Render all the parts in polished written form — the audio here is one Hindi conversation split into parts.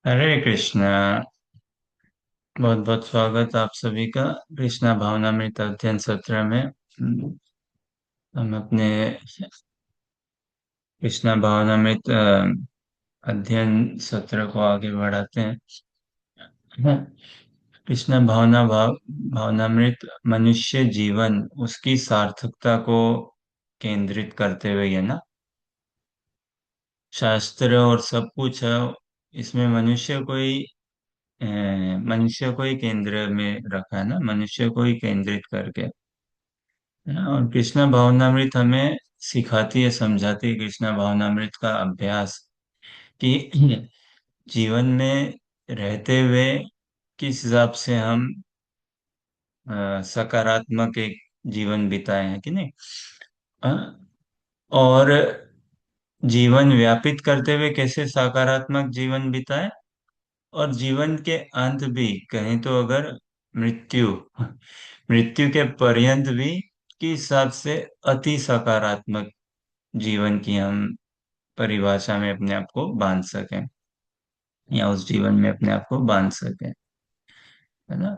हरे कृष्णा। बहुत बहुत स्वागत आप सभी का कृष्णा भावनामृत अध्ययन सत्र में। हम अपने कृष्णा भावनामृत अध्ययन सत्र को आगे बढ़ाते हैं। हाँ, कृष्णा भावनामृत मनुष्य जीवन उसकी सार्थकता को केंद्रित करते हुए है ना। शास्त्र और सब कुछ है, इसमें अ, मनुष्य को ही केंद्र में रखा है ना, मनुष्य को ही केंद्रित करके। और कृष्णा भावनामृत हमें सिखाती है, समझाती है कृष्णा भावनामृत का अभ्यास कि जीवन में रहते हुए किस हिसाब से हम सकारात्मक एक जीवन बिताए हैं कि नहीं। अ, और जीवन व्यापित करते हुए कैसे सकारात्मक जीवन बिताए, और जीवन के अंत भी कहें तो अगर मृत्यु मृत्यु के पर्यंत भी किस हिसाब से अति सकारात्मक जीवन की हम परिभाषा में अपने आप को बांध सकें, या उस जीवन में अपने आप को बांध सकें, है ना।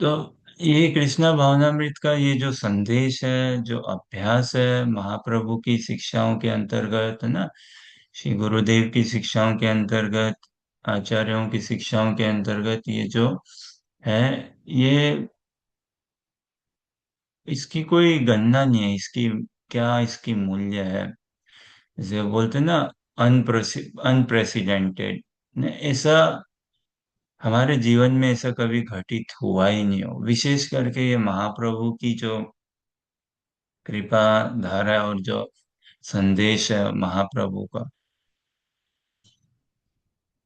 तो ये कृष्णा भावनामृत का ये जो संदेश है, जो अभ्यास है, महाप्रभु की शिक्षाओं के अंतर्गत, है ना, श्री गुरुदेव की शिक्षाओं के अंतर्गत, आचार्यों की शिक्षाओं के अंतर्गत ये जो है, ये इसकी कोई गणना नहीं है, इसकी क्या इसकी मूल्य है। जैसे वो बोलते हैं ना, अनप्रेसिडेंटेड, ऐसा हमारे जीवन में ऐसा कभी घटित हुआ ही नहीं हो। विशेष करके ये महाप्रभु की जो कृपा धारा और जो संदेश है महाप्रभु का,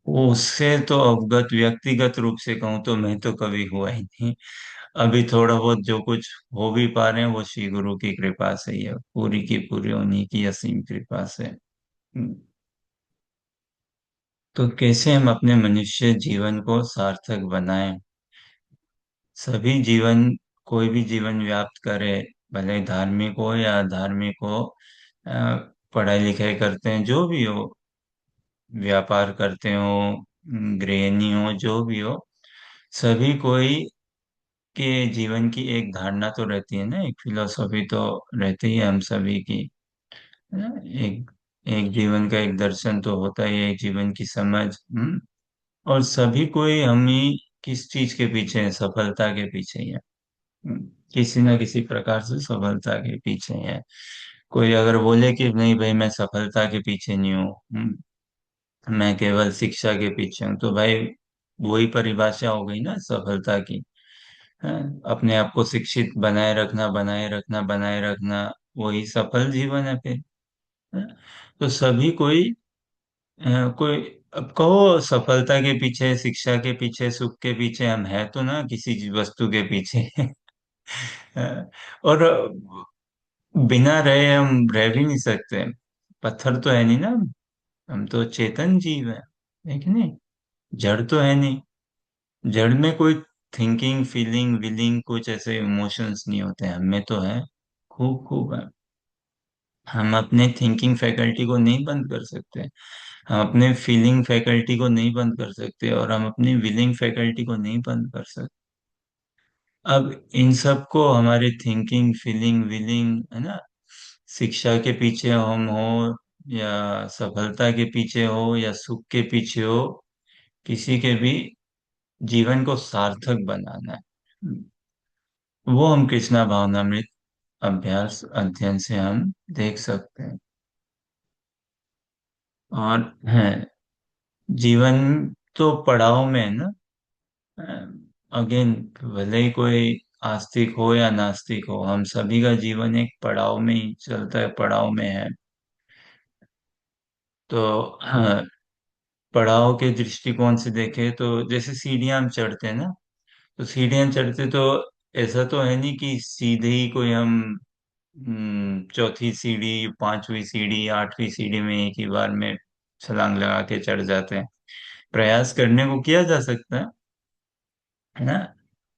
वो उससे तो अवगत व्यक्तिगत रूप से कहूँ तो मैं तो कभी हुआ ही नहीं। अभी थोड़ा बहुत जो कुछ हो भी पा रहे हैं वो श्री गुरु की कृपा से ही है, पूरी की पूरी उन्हीं की असीम कृपा से। तो कैसे हम अपने मनुष्य जीवन को सार्थक बनाएं। सभी जीवन, कोई भी जीवन व्याप्त करे, भले धार्मिक हो या अधार्मिक हो, पढ़ाई लिखाई करते हैं जो भी हो, व्यापार करते हो, गृहिणी हो, जो भी हो, सभी कोई के जीवन की एक धारणा तो रहती है ना, एक फिलोसॉफी तो रहती है हम सभी की, है ना? एक एक जीवन का एक दर्शन तो होता ही है, एक जीवन की समझ। और सभी कोई हम ही किस चीज के पीछे है, सफलता के पीछे ही है। हम्म, किसी ना किसी प्रकार से सफलता के पीछे ही है। कोई अगर बोले कि नहीं भाई मैं सफलता के पीछे नहीं हूँ, मैं केवल शिक्षा के पीछे हूँ, तो भाई वही परिभाषा हो गई ना सफलता की। है, अपने आप को शिक्षित बनाए रखना, बनाए रखना, बनाए रखना, वही सफल जीवन है फिर। है? तो सभी कोई अब कहो सफलता के पीछे, शिक्षा के पीछे, सुख के पीछे, हम है तो ना किसी वस्तु के पीछे। और बिना रहे हम रह भी नहीं सकते। पत्थर तो है नहीं ना, हम तो चेतन जीव है कि नहीं। जड़ तो है नहीं, जड़ में कोई थिंकिंग, फीलिंग, विलिंग, कुछ ऐसे इमोशंस नहीं होते हैं, हमें तो है, खूब खूब है। हम अपने थिंकिंग फैकल्टी को नहीं बंद कर सकते, हम अपने फीलिंग फैकल्टी को नहीं बंद कर सकते, और हम अपनी विलिंग फैकल्टी को नहीं बंद कर सकते। अब इन सब को, हमारे थिंकिंग, फीलिंग, विलिंग, है ना, शिक्षा के पीछे हम हो, या सफलता के पीछे हो, या सुख के पीछे हो, किसी के भी जीवन को सार्थक बनाना है, वो हम कृष्णा भावनामृत अभ्यास अध्ययन से हम देख सकते हैं। और है, जीवन तो पड़ाव में है ना। अगेन, भले ही कोई आस्तिक हो या नास्तिक हो, हम सभी का जीवन एक पड़ाव में ही चलता है, पड़ाव में है। तो हाँ, पड़ाव के दृष्टिकोण से देखें तो जैसे सीढ़ियां हम चढ़ते हैं ना, तो सीढ़ियां चढ़ते तो ऐसा तो है नहीं कि सीधे ही कोई हम चौथी सीढ़ी, पांचवी सीढ़ी, आठवीं सीढ़ी में एक ही बार में छलांग लगा के चढ़ जाते हैं। प्रयास करने को किया जा सकता है ना,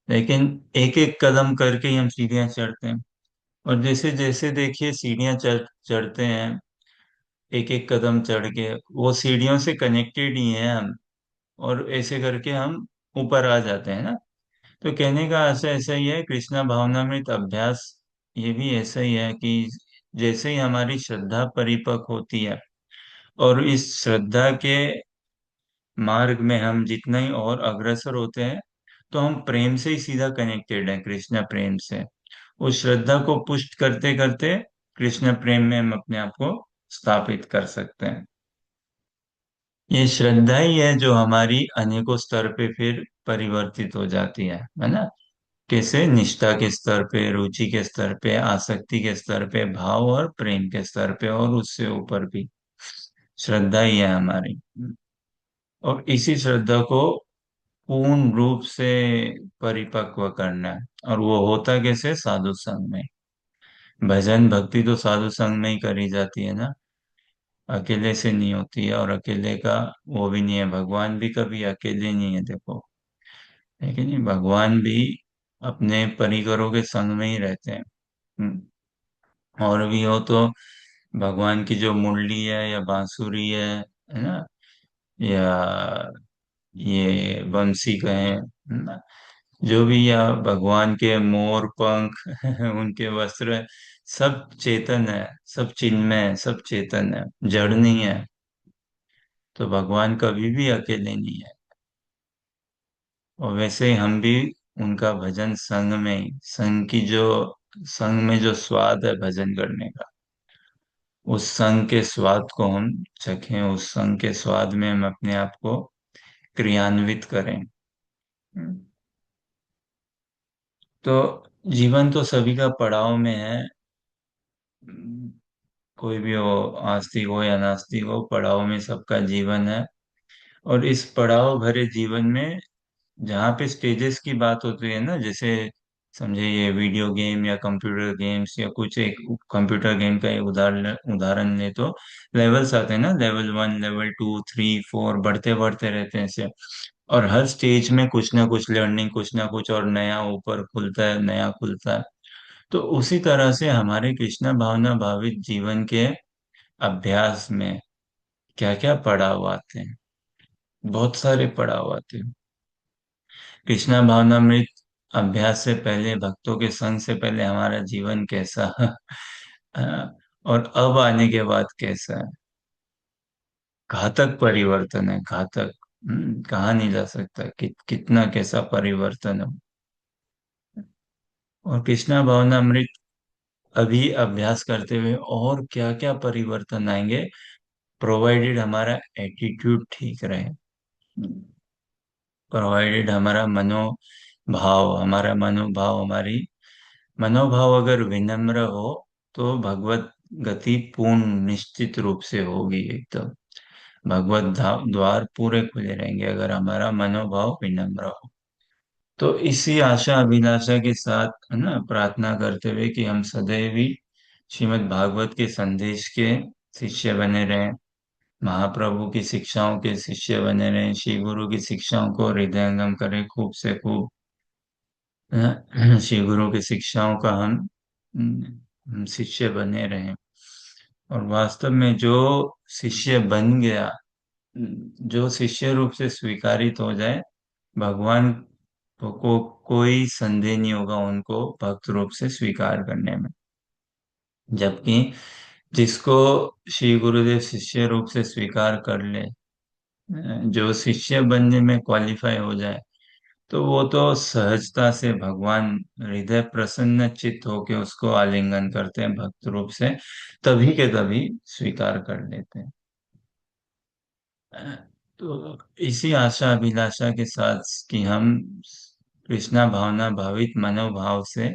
लेकिन एक एक कदम करके ही हम सीढ़ियां चढ़ते हैं। और जैसे जैसे देखिए सीढ़ियां चढ़ते हैं, एक एक कदम चढ़ के वो सीढ़ियों से कनेक्टेड ही हैं हम। और ऐसे करके हम ऊपर आ जाते हैं ना। तो कहने का ऐसा ऐसा ही है, कृष्णा भावनामृत अभ्यास ये भी ऐसा ही है कि जैसे ही हमारी श्रद्धा परिपक्व होती है, और इस श्रद्धा के मार्ग में हम जितना ही और अग्रसर होते हैं, तो हम प्रेम से ही सीधा कनेक्टेड हैं, कृष्ण प्रेम से। उस श्रद्धा को पुष्ट करते करते कृष्ण प्रेम में हम अपने आप को स्थापित कर सकते हैं। ये श्रद्धा ही है जो हमारी अनेकों स्तर पे फिर परिवर्तित हो जाती है ना। कैसे? निष्ठा के स्तर पे, रुचि के स्तर पे, आसक्ति के स्तर पे, भाव और प्रेम के स्तर पे, और उससे ऊपर भी श्रद्धा ही है हमारी। और इसी श्रद्धा को पूर्ण रूप से परिपक्व करना है। और वो होता कैसे? साधु संग में। भजन भक्ति तो साधु संग में ही करी जाती है ना, अकेले से नहीं होती है। और अकेले का वो भी नहीं है, भगवान भी कभी अकेले नहीं है, देखो। लेकिन ये भगवान भी अपने परिकरों के संग में ही रहते हैं। और भी हो तो भगवान की जो मुरली है या बांसुरी है ना, या ये बंसी कहें, है ना, जो भी, या भगवान के मोर पंख उनके वस्त्र, सब चेतन है, सब चिन्मय है, सब चेतन है, जड़ नहीं है। तो भगवान कभी भी अकेले नहीं है। और वैसे ही हम भी उनका भजन संग में ही, संग की जो, संग में जो स्वाद है भजन करने का, उस संग के स्वाद को हम चखें, उस संग के स्वाद में हम अपने आप को क्रियान्वित करें। हम्म। तो जीवन तो सभी का पड़ाव में है। हम्म, कोई भी हो, आस्तिक हो या नास्तिक हो, पड़ाव में सबका जीवन है। और इस पड़ाव भरे जीवन में जहाँ पे स्टेजेस की बात होती है ना, जैसे समझे ये वीडियो गेम या कंप्यूटर गेम्स या कुछ, एक कंप्यूटर गेम का एक उदाहरण उदाहरण ले तो लेवल्स आते हैं ना, लेवल 1, लेवल 2, 3, 4, बढ़ते बढ़ते रहते हैं ऐसे। और हर स्टेज में कुछ ना कुछ लर्निंग, कुछ ना कुछ और नया ऊपर खुलता है, नया खुलता है। तो उसी तरह से हमारे कृष्णा भावना भावित जीवन के अभ्यास में क्या क्या पड़ाव आते हैं, बहुत सारे पड़ाव आते हैं। कृष्णा भावनामृत अभ्यास से पहले, भक्तों के संग से पहले हमारा जीवन कैसा और अब आने के बाद कैसा है? घातक परिवर्तन है, घातक। कहा नहीं जा सकता कितना कैसा परिवर्तन हो। और कृष्णा भावनामृत अभी अभ्यास करते हुए और क्या क्या परिवर्तन आएंगे, प्रोवाइडेड हमारा एटीट्यूड ठीक रहे, प्रोवाइडेड हमारा मनोभाव, मनोभाव अगर विनम्र हो, तो भगवत गति पूर्ण निश्चित रूप से होगी एकदम। द्वार पूरे खुले रहेंगे अगर हमारा मनोभाव विनम्र हो। तो इसी आशा अभिलाषा के साथ, है ना, प्रार्थना करते हुए कि हम सदैव ही श्रीमद् भागवत के संदेश के शिष्य बने रहें, महाप्रभु की शिक्षाओं के शिष्य बने रहें, श्री गुरु की शिक्षाओं को हृदयंगम करें खूब से खूब। श्री गुरु की शिक्षाओं का हम शिष्य बने रहें। और वास्तव में जो शिष्य बन गया, जो शिष्य रूप से स्वीकारित हो जाए, भगवान को कोई संदेह नहीं होगा उनको भक्त रूप से स्वीकार करने में। जबकि जिसको श्री गुरुदेव शिष्य रूप से स्वीकार कर ले, जो शिष्य बनने में क्वालिफाई हो जाए, तो वो तो सहजता से भगवान हृदय प्रसन्न चित्त होके उसको आलिंगन करते हैं भक्त रूप से, तभी के तभी स्वीकार कर लेते हैं। तो इसी आशा अभिलाषा के साथ कि हम कृष्णा भावना भावित मनोभाव से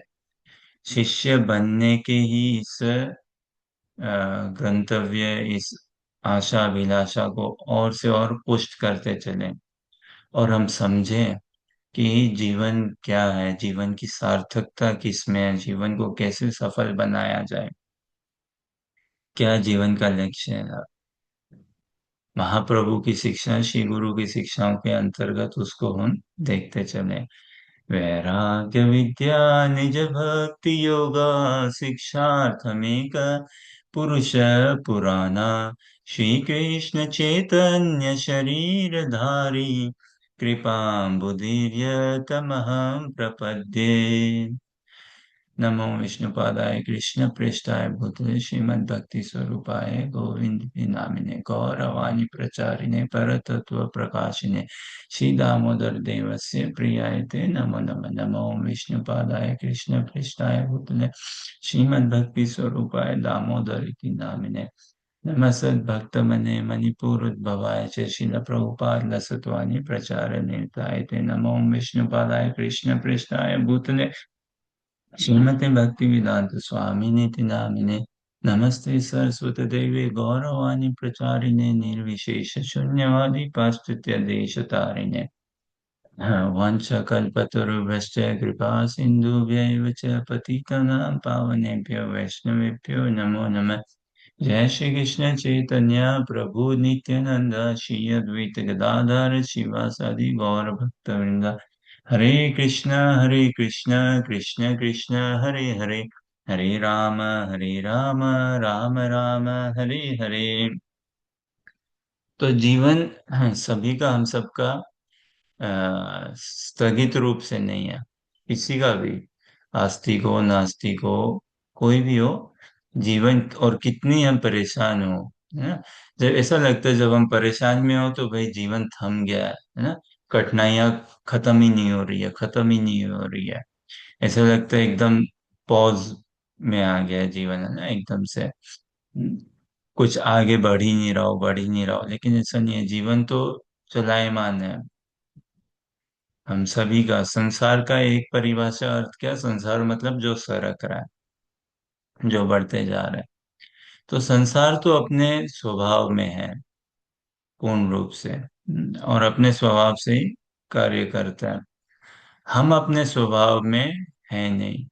शिष्य बनने के ही इस गंतव्य, इस आशा अभिलाषा को और से और पुष्ट करते चलें। और हम समझें कि जीवन क्या है, जीवन की सार्थकता किसमें है, जीवन को कैसे सफल बनाया जाए, क्या जीवन का लक्ष्य है। महाप्रभु की शिक्षा, श्री गुरु की शिक्षाओं के अंतर्गत उसको हम देखते चले। वैराग्य विद्या निज भक्ति योगा शिक्षार्थमेक पुरुष पुराना श्री कृष्ण चैतन्य शरीर धारी कृपा बुद्धिर्य तमहं प्रपद्ये। नमो विष्णुपादाय कृष्ण प्रेष्ठाय भूतले श्रीमद्भक्ति स्वरूपाय गोविंद नामिने गौरवाणी प्रचारिणे परतत्व प्रकाशिने श्री दामोदर देवस्य प्रियाय ते नमो नमः। नमो विष्णुपादाय कृष्ण प्रेष्ठाय भूतले श्रीमद्भक्ति स्वरूपाय दामोदर इति नामिने नमस्सद्भक्तमने मणिपुरोद्भवाय च श्रील प्रभुपाद लसत्वानि प्रचारनेताय ते नमो विष्णुपादाय कृष्ण प्रेष्ठाय भूतले श्रीमते भक्ति वेदांत स्वामी निति नामिने नमस्ते सरस्वती देवी गौरवाणी प्रचारिणे निर्विशेष शून्यवादी पाश्चात्य देश तारिणे वंशकल्पतरुभ्यश्च कृपा सिन्धुभ्यैव च पतितानां पावनेभ्यो वैष्णवेभ्यो नमो नमः। जय श्री कृष्ण चैतन्य प्रभु नित्यानंद श्री अद्वैत गदाधर शिवासादि गौर भक्तवृंद हरे कृष्ण कृष्ण कृष्ण हरे हरे हरे राम राम राम हरे हरे। तो जीवन सभी का हम सबका स्थगित रूप से नहीं है, किसी का भी, आस्तिक हो नास्तिक हो, कोई भी हो। जीवन और कितनी हम परेशान हो, है ना। जब ऐसा लगता है जब हम परेशान में हो तो भाई जीवन थम गया है ना। कठिनाइयां खत्म ही नहीं हो रही है, खत्म ही नहीं हो रही है। ऐसा लगता है एकदम पॉज में आ गया है जीवन, है ना, एकदम से। कुछ आगे बढ़ ही नहीं रहा हो, बढ़ ही नहीं रहा हो, लेकिन ऐसा नहीं है, जीवन तो चलायमान है। हम सभी का संसार का एक परिभाषा अर्थ क्या, संसार मतलब जो सरक रहा है, जो बढ़ते जा रहा है। तो संसार तो अपने स्वभाव में है पूर्ण रूप से, और अपने स्वभाव से ही कार्य करता है। हम अपने स्वभाव में है नहीं,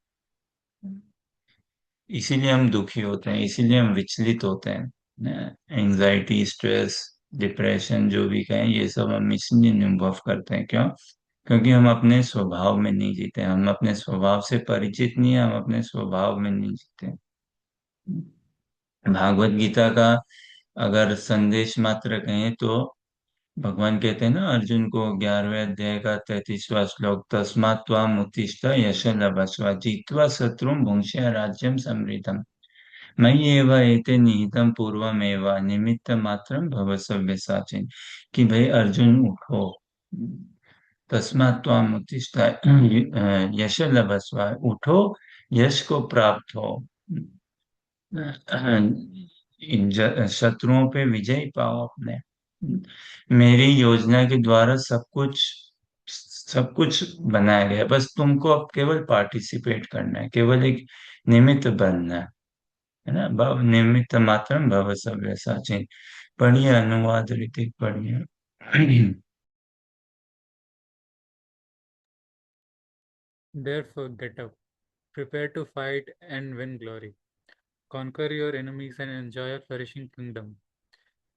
इसीलिए हम दुखी होते हैं, इसीलिए हम विचलित होते हैं। एंजाइटी, स्ट्रेस, डिप्रेशन जो भी कहें, ये सब हम इसलिए अनुभव करते हैं। क्यों? क्योंकि हम अपने स्वभाव में नहीं जीते, हम अपने स्वभाव से परिचित नहीं है, हम अपने स्वभाव में नहीं जीते। भागवत गीता का अगर संदेश मात्र कहें तो भगवान कहते हैं ना अर्जुन को, 11वें अध्याय का 33वां श्लोक, तस्मात् त्वाम उत्तिष्ठ यश लभस्व जित्वा शत्रुं भुंक्ष्य राज्यं समृद्धम् मयि एव एते निहितं पूर्वमेव निमित्त मात्रं भव सव्यसाचिन। कि भाई अर्जुन उठो, तस्मात् त्वाम उत्तिष्ठ, यश लभस्व, उठो, यश को प्राप्त हो, शत्रुओं पे विजय पाओ अपने। मेरी योजना के द्वारा सब कुछ बनाया गया है। बस तुमको अब केवल पार्टिसिपेट करना है, केवल एक निमित्त बनना है ना। भव निमित्त मात्रम भव सव्यसाचिन। पढ़िए अनुवाद रीति पढ़िए। Therefore, get up, prepare to fight and win glory. Conquer your enemies and enjoy a flourishing kingdom.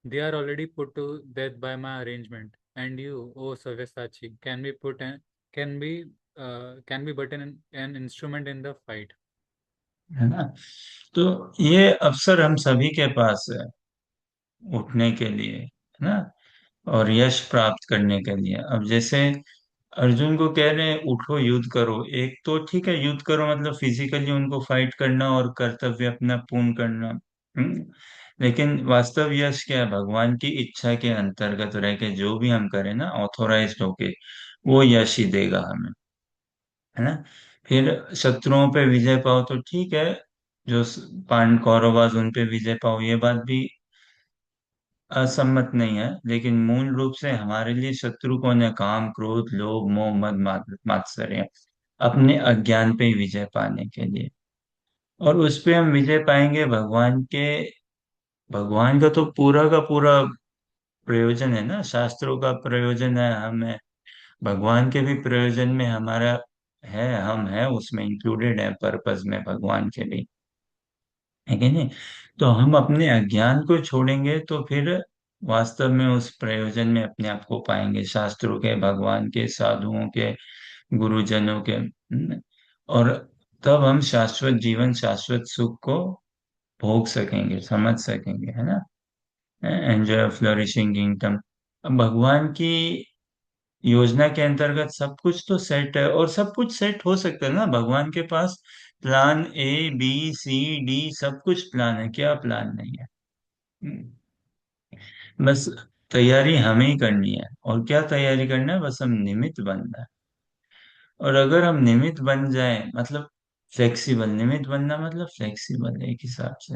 They are already put to death by my arrangement, and you, O Savyasachi, can be can be but an instrument in the fight. है ना। तो ये अवसर हम सभी के पास है, उठने के लिए, है ना, और यश प्राप्त करने के लिए। अब जैसे अर्जुन को कह रहे हैं उठो युद्ध करो, एक तो ठीक है युद्ध करो मतलब फिजिकली उनको फाइट करना और कर्तव्य अपना पूर्ण करना। हम्म। लेकिन वास्तव यश क्या है, भगवान की इच्छा के अंतर्गत रह के जो भी हम करें ना, ऑथोराइज्ड होके, वो यश ही देगा हमें, है ना। फिर शत्रुओं पे विजय पाओ तो ठीक है, जो कौरवाज उन पे विजय पाओ, ये बात भी असम्मत नहीं है। लेकिन मूल रूप से हमारे लिए शत्रु कौन है, काम क्रोध लोभ मोह मद मात्सर्य, अपने अज्ञान पे विजय पाने के लिए। और उस पे हम विजय पाएंगे भगवान का तो पूरा का पूरा प्रयोजन है ना, शास्त्रों का प्रयोजन है, हमें भगवान के भी प्रयोजन में हमारा है, हम है उसमें इंक्लूडेड है, पर्पस में भगवान के भी, है कि नहीं। तो हम अपने अज्ञान को छोड़ेंगे तो फिर वास्तव में उस प्रयोजन में अपने आप को पाएंगे, शास्त्रों के, भगवान के, साधुओं के, गुरुजनों के। और तब हम शाश्वत जीवन, शाश्वत सुख को भोग सकेंगे, समझ सकेंगे, है ना। Enjoy flourishing kingdom. अब भगवान की योजना के अंतर्गत सब कुछ तो सेट है, और सब कुछ सेट हो सकता है ना, भगवान के पास plan A B C D सब कुछ प्लान है, क्या प्लान नहीं है। हम्म, बस तैयारी हमें ही करनी है। और क्या तैयारी करना है, बस हम निमित्त बनना है। और अगर हम निमित्त बन जाए मतलब फ्लेक्सिबल, निमित्त बनना मतलब फ्लेक्सिबल एक हिसाब से,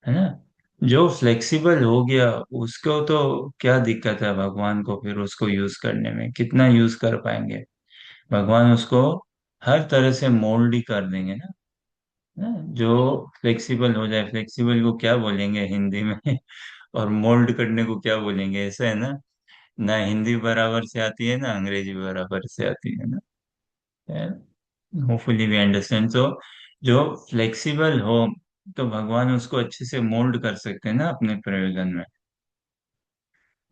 है ना। जो फ्लेक्सिबल हो गया उसको तो क्या दिक्कत है भगवान को, फिर उसको यूज करने में कितना यूज कर पाएंगे। भगवान उसको हर तरह से मोल्ड ही कर देंगे ना। ना? जो फ्लेक्सिबल हो जाए, फ्लेक्सिबल को क्या बोलेंगे हिंदी में और मोल्ड करने को क्या बोलेंगे, ऐसा है ना। ना हिंदी बराबर से आती है, ना अंग्रेजी बराबर से आती है ना। Hopefully we understand. तो जो फ्लेक्सिबल हो, तो भगवान उसको अच्छे से मोल्ड कर सकते हैं ना अपने प्रयोजन में।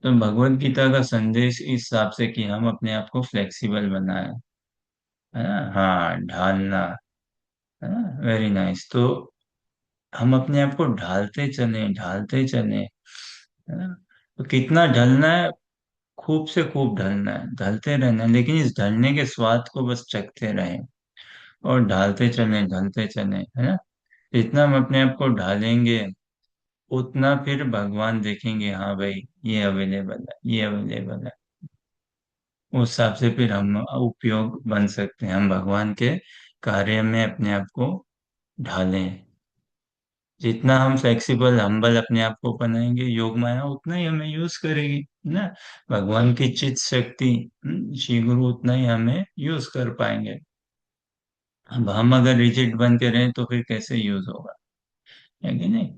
तो भगवत गीता का संदेश इस हिसाब से कि हम अपने आप को फ्लेक्सिबल बनाएं, है ना। हाँ, ढालना, है ना। Very nice. तो हम अपने आप को ढालते चले, ढालते चले, है ना। तो कितना ढलना है, खूब से खूब ढलना है, ढलते रहना है, लेकिन इस ढलने के स्वाद को बस चखते रहें और ढलते चले, है ना। जितना हम अपने आप को ढालेंगे उतना फिर भगवान देखेंगे, हाँ भाई ये अवेलेबल है, ये अवेलेबल है। उस हिसाब से फिर हम उपयोग बन सकते हैं, हम भगवान के कार्य में अपने आप को ढालें। जितना हम फ्लेक्सिबल हम्बल अपने आप को बनाएंगे, योग माया उतना ही हमें यूज करेगी, है ना। भगवान की चित शक्ति, श्री गुरु उतना ही हमें यूज कर पाएंगे। अब हम अगर रिजिड बन के रहें तो फिर कैसे यूज होगा, है कि नहीं।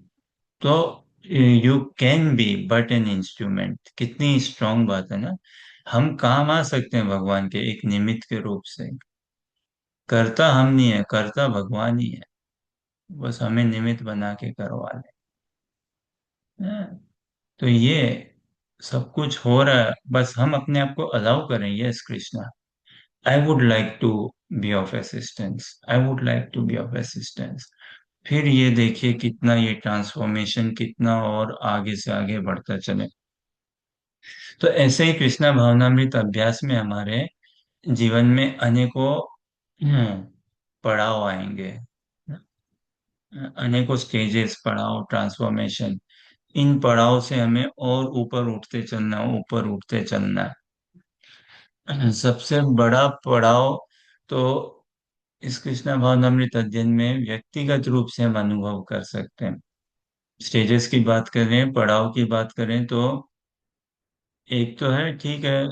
तो you can be but an instrument, कितनी स्ट्रांग बात है ना। हम काम आ सकते हैं भगवान के एक निमित्त के रूप से। करता हम नहीं है, करता भगवान ही है। बस हमें निमित्त बना के करवा ले। तो ये सब कुछ हो रहा है, बस हम अपने आप को अलाउ करें। Yes Krishna, I would like to be of assistance, I would like to be of assistance. फिर ये देखिए कितना ये ट्रांसफॉर्मेशन कितना और आगे से आगे बढ़ता चले। तो ऐसे ही कृष्णा भावनामृत अभ्यास में हमारे जीवन में अनेकों पड़ाव आएंगे, अनेकों स्टेजेस, पड़ाव, ट्रांसफॉर्मेशन। इन पड़ाव से हमें और ऊपर उठते चलना, ऊपर उठते चलना है। सबसे बड़ा पड़ाव तो इस कृष्णा भावनामृत अध्ययन में व्यक्तिगत रूप से हम अनुभव कर सकते हैं। स्टेजेस की बात करें, पड़ाव की बात करें, तो एक तो है, ठीक है,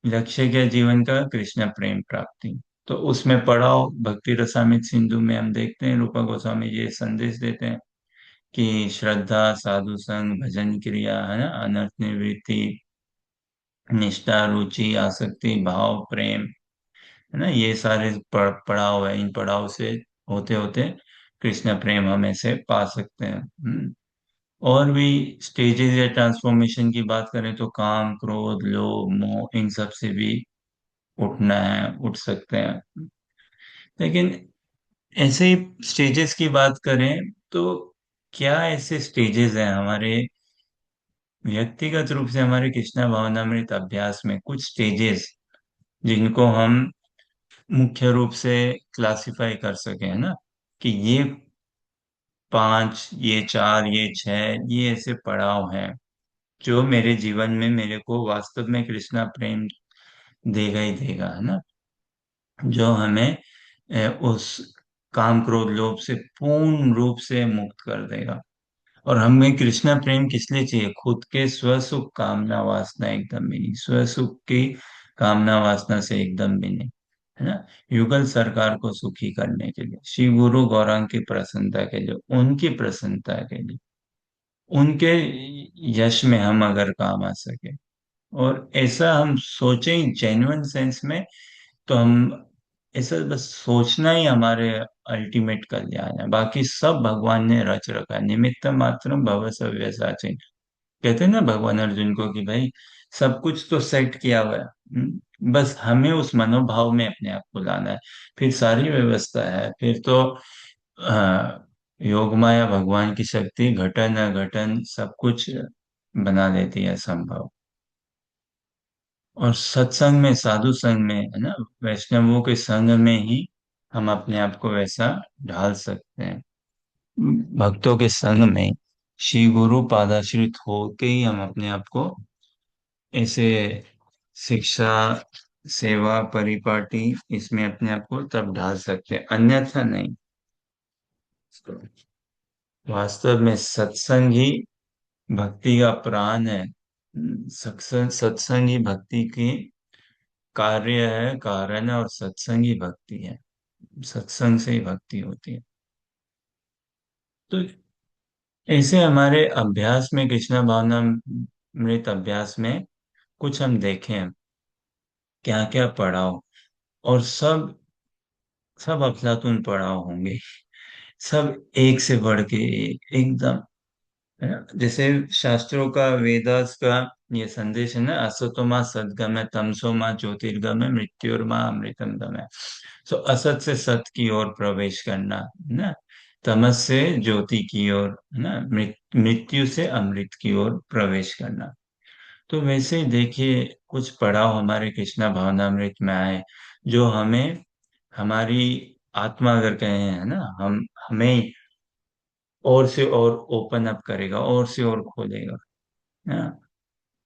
लक्ष्य क्या जीवन का, कृष्ण प्रेम प्राप्ति। तो उसमें पड़ाव भक्ति रसामृत सिंधु में हम देखते हैं रूपा गोस्वामी जी ये संदेश देते हैं कि श्रद्धा, साधु संग, भजन क्रिया, है ना, अनर्थ निवृत्ति, निष्ठा, रुचि, आसक्ति, भाव, प्रेम, है ना, ये सारे पड़ाव है। इन पड़ाव से होते होते कृष्ण प्रेम हम ऐसे पा सकते हैं। और भी स्टेजेस या ट्रांसफॉर्मेशन की बात करें तो काम, क्रोध, लोभ, मोह, इन सब से भी उठना है, उठ सकते हैं। लेकिन ऐसे ही स्टेजेस की बात करें तो क्या ऐसे स्टेजेस हैं हमारे व्यक्तिगत रूप से, हमारे कृष्णा भावनामृत अभ्यास में कुछ स्टेजेस जिनको हम मुख्य रूप से क्लासिफाई कर सके, है ना, कि ये 5, ये 4, ये 6, ये ऐसे पड़ाव हैं जो मेरे जीवन में मेरे को वास्तव में कृष्णा प्रेम देगा ही देगा, है ना। जो हमें उस काम, क्रोध, लोभ से पूर्ण रूप से मुक्त कर देगा। और हमें कृष्णा प्रेम किस लिए चाहिए, खुद के स्व सुख कामना वासना एकदम भी नहीं, स्व सुख की कामना वासना से एकदम भी नहीं, है ना। युगल सरकार को सुखी करने के लिए, श्री गुरु गौरांग की प्रसन्नता के लिए, उनकी प्रसन्नता के लिए, उनके यश में हम अगर काम आ सके, और ऐसा हम सोचें जेन्युइन सेंस में, तो हम ऐसा बस सोचना ही हमारे अल्टीमेट कल्याण है। बाकी सब भगवान ने रच रखा है, निमित्त मात्रम भव सव्य साचिन। कहते हैं ना भगवान अर्जुन को कि भाई सब कुछ तो सेट किया हुआ है, बस हमें उस मनोभाव में अपने आप को लाना है, फिर सारी व्यवस्था है। फिर तो योग माया भगवान की शक्ति, घटन अघटन सब कुछ बना देती है संभव। और सत्संग में, साधु संग में, है ना, वैष्णवों के संग में ही हम अपने आप को वैसा ढाल सकते हैं। भक्तों के संग में, श्री गुरु पादाश्रित होके ही हम अपने आप को ऐसे शिक्षा, सेवा, परिपाटी, इसमें अपने आप को तब ढाल सकते हैं, अन्यथा नहीं। वास्तव में सत्संग ही भक्ति का प्राण है। सत्संग सत्संग ही भक्ति की कार्य है, कारण है, और सत्संग ही भक्ति है। सत्संग से ही भक्ति होती है। तो ऐसे हमारे अभ्यास में, कृष्ण भावनामृत अभ्यास में कुछ हम देखें क्या क्या पड़ाव, और सब सब अफलातून पड़ाव होंगे, सब एक से बढ़ के एक, एकदम, है ना। जैसे शास्त्रों का, वेदास का ये संदेश है ना, असतो माँ सद्गमय, तमसो माँ ज्योतिर्गमय, मृत्योर्मा अमृतम गमय। सो असत से सत की ओर प्रवेश करना, है ना, तमस से ज्योति की ओर, है ना, मृत्यु से अमृत की ओर प्रवेश करना। तो वैसे ही देखिए, कुछ पड़ाव हमारे कृष्णा भावनामृत में आए, जो हमें, हमारी आत्मा अगर कहें, है ना, हम हमें और से और ओपन अप करेगा, और से और खोलेगा, है ना,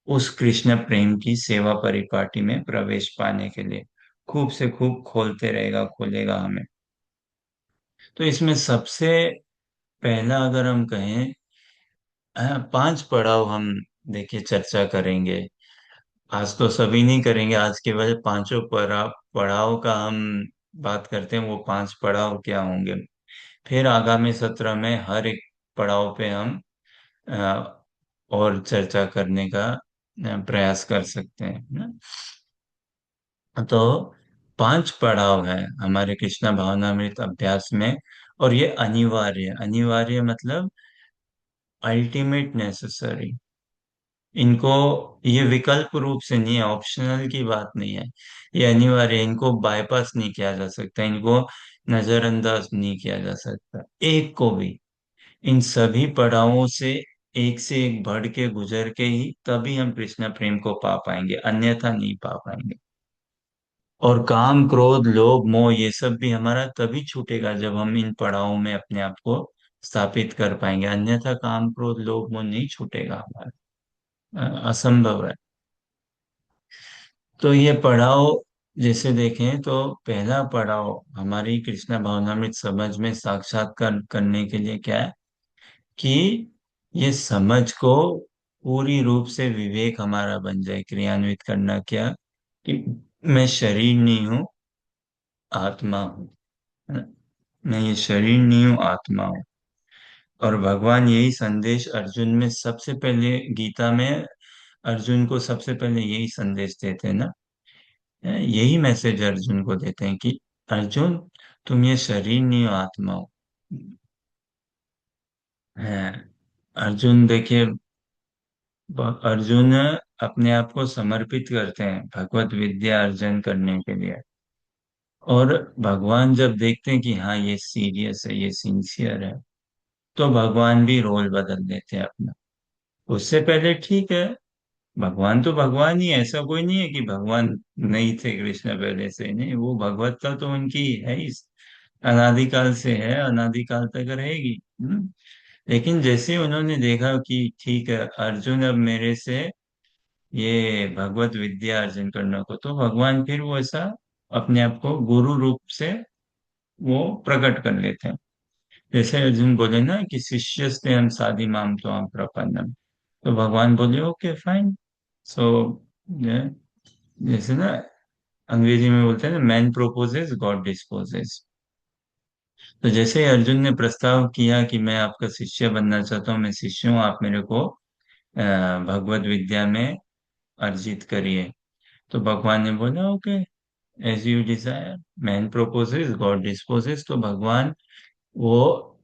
उस कृष्ण प्रेम की सेवा परिपाटी में प्रवेश पाने के लिए खूब से खूब खोलते रहेगा, खोलेगा हमें। तो इसमें सबसे पहला अगर हम कहें, पांच पड़ाव हम देखिए चर्चा करेंगे। आज तो सभी नहीं करेंगे, आज केवल पांचों पड़ाव का हम बात करते हैं, वो पांच पड़ाव क्या होंगे। फिर आगामी सत्र में हर एक पड़ाव पे हम अ, और चर्चा करने का प्रयास कर सकते हैं ना। तो पांच पड़ाव है हमारे कृष्णा भावनामृत अभ्यास में, और ये अनिवार्य, अनिवार्य मतलब अल्टीमेट नेसेसरी। इनको, ये विकल्प रूप से नहीं है, ऑप्शनल की बात नहीं है, ये अनिवार्य है। इनको बाईपास नहीं किया जा सकता, इनको नजरअंदाज नहीं किया जा सकता, एक को भी। इन सभी पड़ावों से एक बढ़ के गुजर के ही तभी हम कृष्ण प्रेम को पा पाएंगे, अन्यथा नहीं पा पाएंगे। और काम, क्रोध, लोभ, मोह, ये सब भी हमारा तभी छूटेगा जब हम इन पड़ावों में अपने आप को स्थापित कर पाएंगे, अन्यथा काम, क्रोध, लोभ, मोह नहीं छूटेगा हमारा। असंभव है। तो ये पड़ाव जैसे देखें, तो पहला पड़ाव हमारी कृष्ण भावनामृत समझ में साक्षात्कार करने के लिए क्या है, कि ये समझ को पूरी रूप से विवेक हमारा बन जाए, क्रियान्वित करना क्या, कि मैं शरीर नहीं हूँ, आत्मा हूँ, है ना? मैं ये शरीर नहीं हूँ, आत्मा हूँ। और भगवान यही संदेश अर्जुन में सबसे पहले, गीता में अर्जुन को सबसे पहले यही संदेश देते हैं ना, यही मैसेज अर्जुन को देते हैं कि अर्जुन, तुम ये शरीर नहीं हो, आत्मा हो। है, अर्जुन देखिए, अर्जुन अपने आप को समर्पित करते हैं भगवत विद्या अर्जन करने के लिए। और भगवान जब देखते हैं कि हाँ ये सीरियस है, ये सिंसियर है, तो भगवान भी रोल बदल देते हैं अपना। उससे पहले ठीक है, भगवान तो भगवान ही है, ऐसा कोई नहीं है कि भगवान नहीं थे कृष्ण पहले से, नहीं, वो भगवत्ता तो उनकी है ही, अनादिकाल से है, अनादिकाल तक रहेगी। लेकिन जैसे उन्होंने देखा कि ठीक है, अर्जुन अब मेरे से ये भगवत विद्या अर्जन करने को, तो भगवान फिर वो ऐसा अपने आप को गुरु रूप से वो प्रकट कर लेते हैं। जैसे अर्जुन बोले ना कि शिष्यस्ते हम साधि माम तो हम प्रपन्नम, तो भगवान बोले ओके फाइन। सो जैसे ना अंग्रेजी में बोलते हैं ना, मैन प्रोपोजेस गॉड डिस्पोजेस। तो जैसे ही अर्जुन ने प्रस्ताव किया कि मैं आपका शिष्य बनना चाहता हूँ, मैं शिष्य हूँ, आप मेरे को भगवत विद्या में अर्जित करिए, तो भगवान ने बोला okay, as you desire, man proposes God disposes. तो वो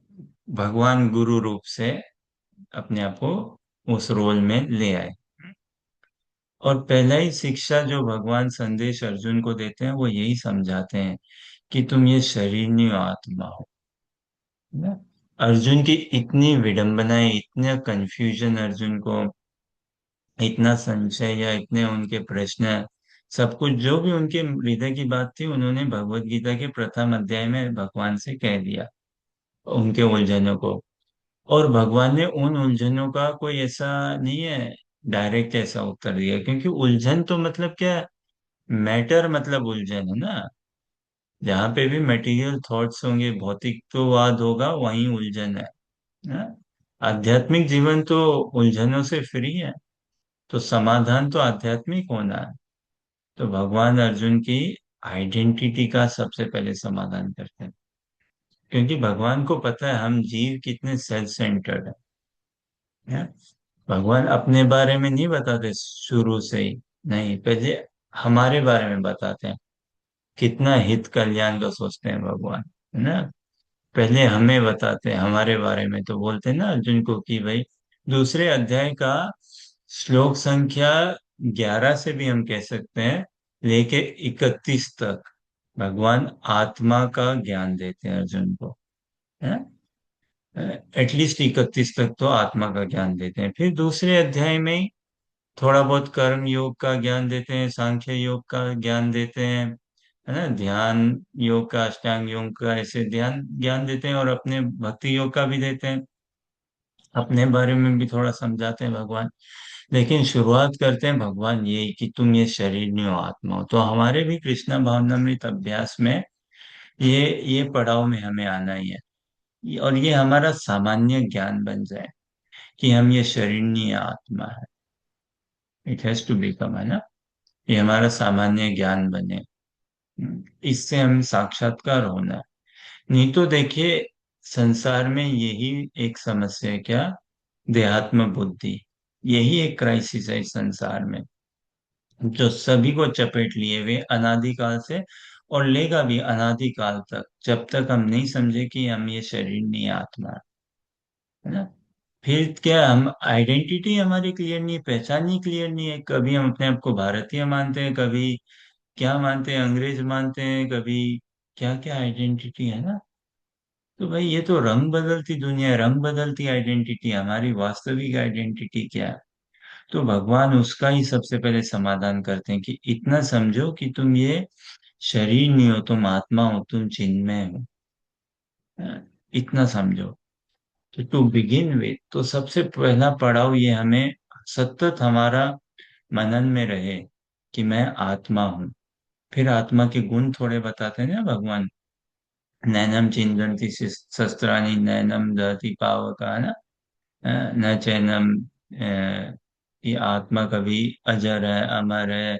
भगवान गुरु रूप से अपने आप को उस रोल में ले आए। और पहला ही शिक्षा जो भगवान संदेश अर्जुन को देते हैं, वो यही समझाते हैं कि तुम ये शरीर नहीं हो, आत्मा हो, है ना? अर्जुन की इतनी विडंबनाएं, इतना कंफ्यूजन अर्जुन को इतना संशय या इतने उनके प्रश्न, सब कुछ जो भी उनके हृदय की बात थी उन्होंने भगवत गीता के प्रथम अध्याय में भगवान से कह दिया, उनके उलझनों को। और भगवान ने उन उलझनों का कोई ऐसा नहीं है डायरेक्ट ऐसा उत्तर दिया, क्योंकि उलझन तो मतलब क्या, मैटर मतलब उलझन है ना। जहाँ पे भी मटेरियल थॉट्स होंगे, भौतिकवाद होगा, वहीं उलझन है ना? आध्यात्मिक जीवन तो उलझनों से फ्री है, तो समाधान तो आध्यात्मिक होना है। तो भगवान अर्जुन की आइडेंटिटी का सबसे पहले समाधान करते हैं, क्योंकि भगवान को पता है हम जीव कितने सेल्फ सेंटर्ड है। भगवान अपने बारे में नहीं बताते शुरू से ही, नहीं, पहले हमारे बारे में बताते हैं। कितना हित कल्याण का सोचते हैं भगवान, है ना? पहले हमें बताते हैं हमारे बारे में, तो बोलते हैं ना अर्जुन को कि भाई, दूसरे अध्याय का श्लोक संख्या 11 से भी हम कह सकते हैं, लेके 31 तक भगवान आत्मा का ज्ञान देते हैं अर्जुन को, है। एटलीस्ट 31 तक तो आत्मा का ज्ञान देते हैं। फिर दूसरे अध्याय में ही थोड़ा बहुत कर्म योग का ज्ञान देते हैं, सांख्य योग का ज्ञान देते हैं, है ना, ध्यान योग का, अष्टांग योग का, ऐसे ध्यान ज्ञान देते हैं, और अपने भक्ति योग का भी देते हैं। अपने बारे में भी थोड़ा समझाते हैं भगवान। लेकिन शुरुआत करते हैं भगवान ये कि तुम ये शरीर नहीं हो, आत्मा हो। तो हमारे भी कृष्णा भावनामृत अभ्यास में ये ये पड़ाव में हमें आना ही है। और ये हमारा सामान्य ज्ञान बन जाए कि हम ये शरीर नहीं है, आत्मा है। इट हैज टू बिकम, है ना, ये हमारा सामान्य ज्ञान बने। इससे हम साक्षात्कार होना है। नहीं तो देखिए, संसार में यही एक समस्या है क्या, देहात्म बुद्धि। यही एक क्राइसिस है इस संसार में, जो सभी को चपेट लिए हुए अनादिकाल से, और लेगा भी अनादिकाल तक, जब तक हम नहीं समझे कि हम ये शरीर नहीं है, आत्मा है ना। फिर क्या, हम आइडेंटिटी हमारी क्लियर नहीं है, पहचान ही क्लियर नहीं है। कभी हम अपने आप को भारतीय मानते हैं, कभी क्या मानते हैं, अंग्रेज मानते हैं, कभी क्या क्या आइडेंटिटी है ना। तो भाई ये तो रंग बदलती दुनिया है, रंग बदलती आइडेंटिटी। हमारी वास्तविक आइडेंटिटी क्या है? तो भगवान उसका ही सबसे पहले समाधान करते हैं कि इतना समझो कि तुम ये शरीर नहीं हो, तुम आत्मा हो, तुम चिन्मय हो। हाँ, इतना समझो। तो टू बिगिन विथ, तो सबसे पहला पड़ाव ये हमें सतत हमारा मनन में रहे कि मैं आत्मा हूँ। फिर आत्मा के गुण थोड़े बताते हैं ना भगवान। नैनम चिंदन्ति शस्त्राणि नैनम दहति पावक, है ना। न चैनम, ये आत्मा कभी अजर है, अमर है,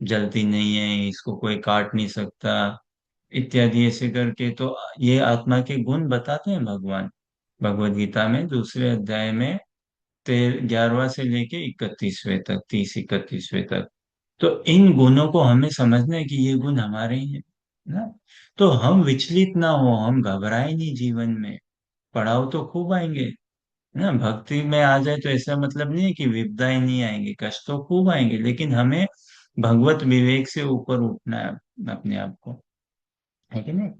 जलती नहीं है, इसको कोई काट नहीं सकता, इत्यादि ऐसे करके। तो ये आत्मा के गुण बताते हैं भगवान भगवत गीता में दूसरे अध्याय में 11वां से लेके 31वें तक, 30 31वें तक। तो इन गुणों को हमें समझना है कि ये गुण हमारे ही है ना। तो हम विचलित ना हो, हम घबराए नहीं जीवन में। पड़ाव तो खूब आएंगे, है ना। भक्ति में आ जाए तो ऐसा मतलब नहीं है कि विपदाएं नहीं आएंगे, कष्ट तो खूब आएंगे, लेकिन हमें भगवत विवेक से ऊपर उठना है अपने आप को, है कि नहीं।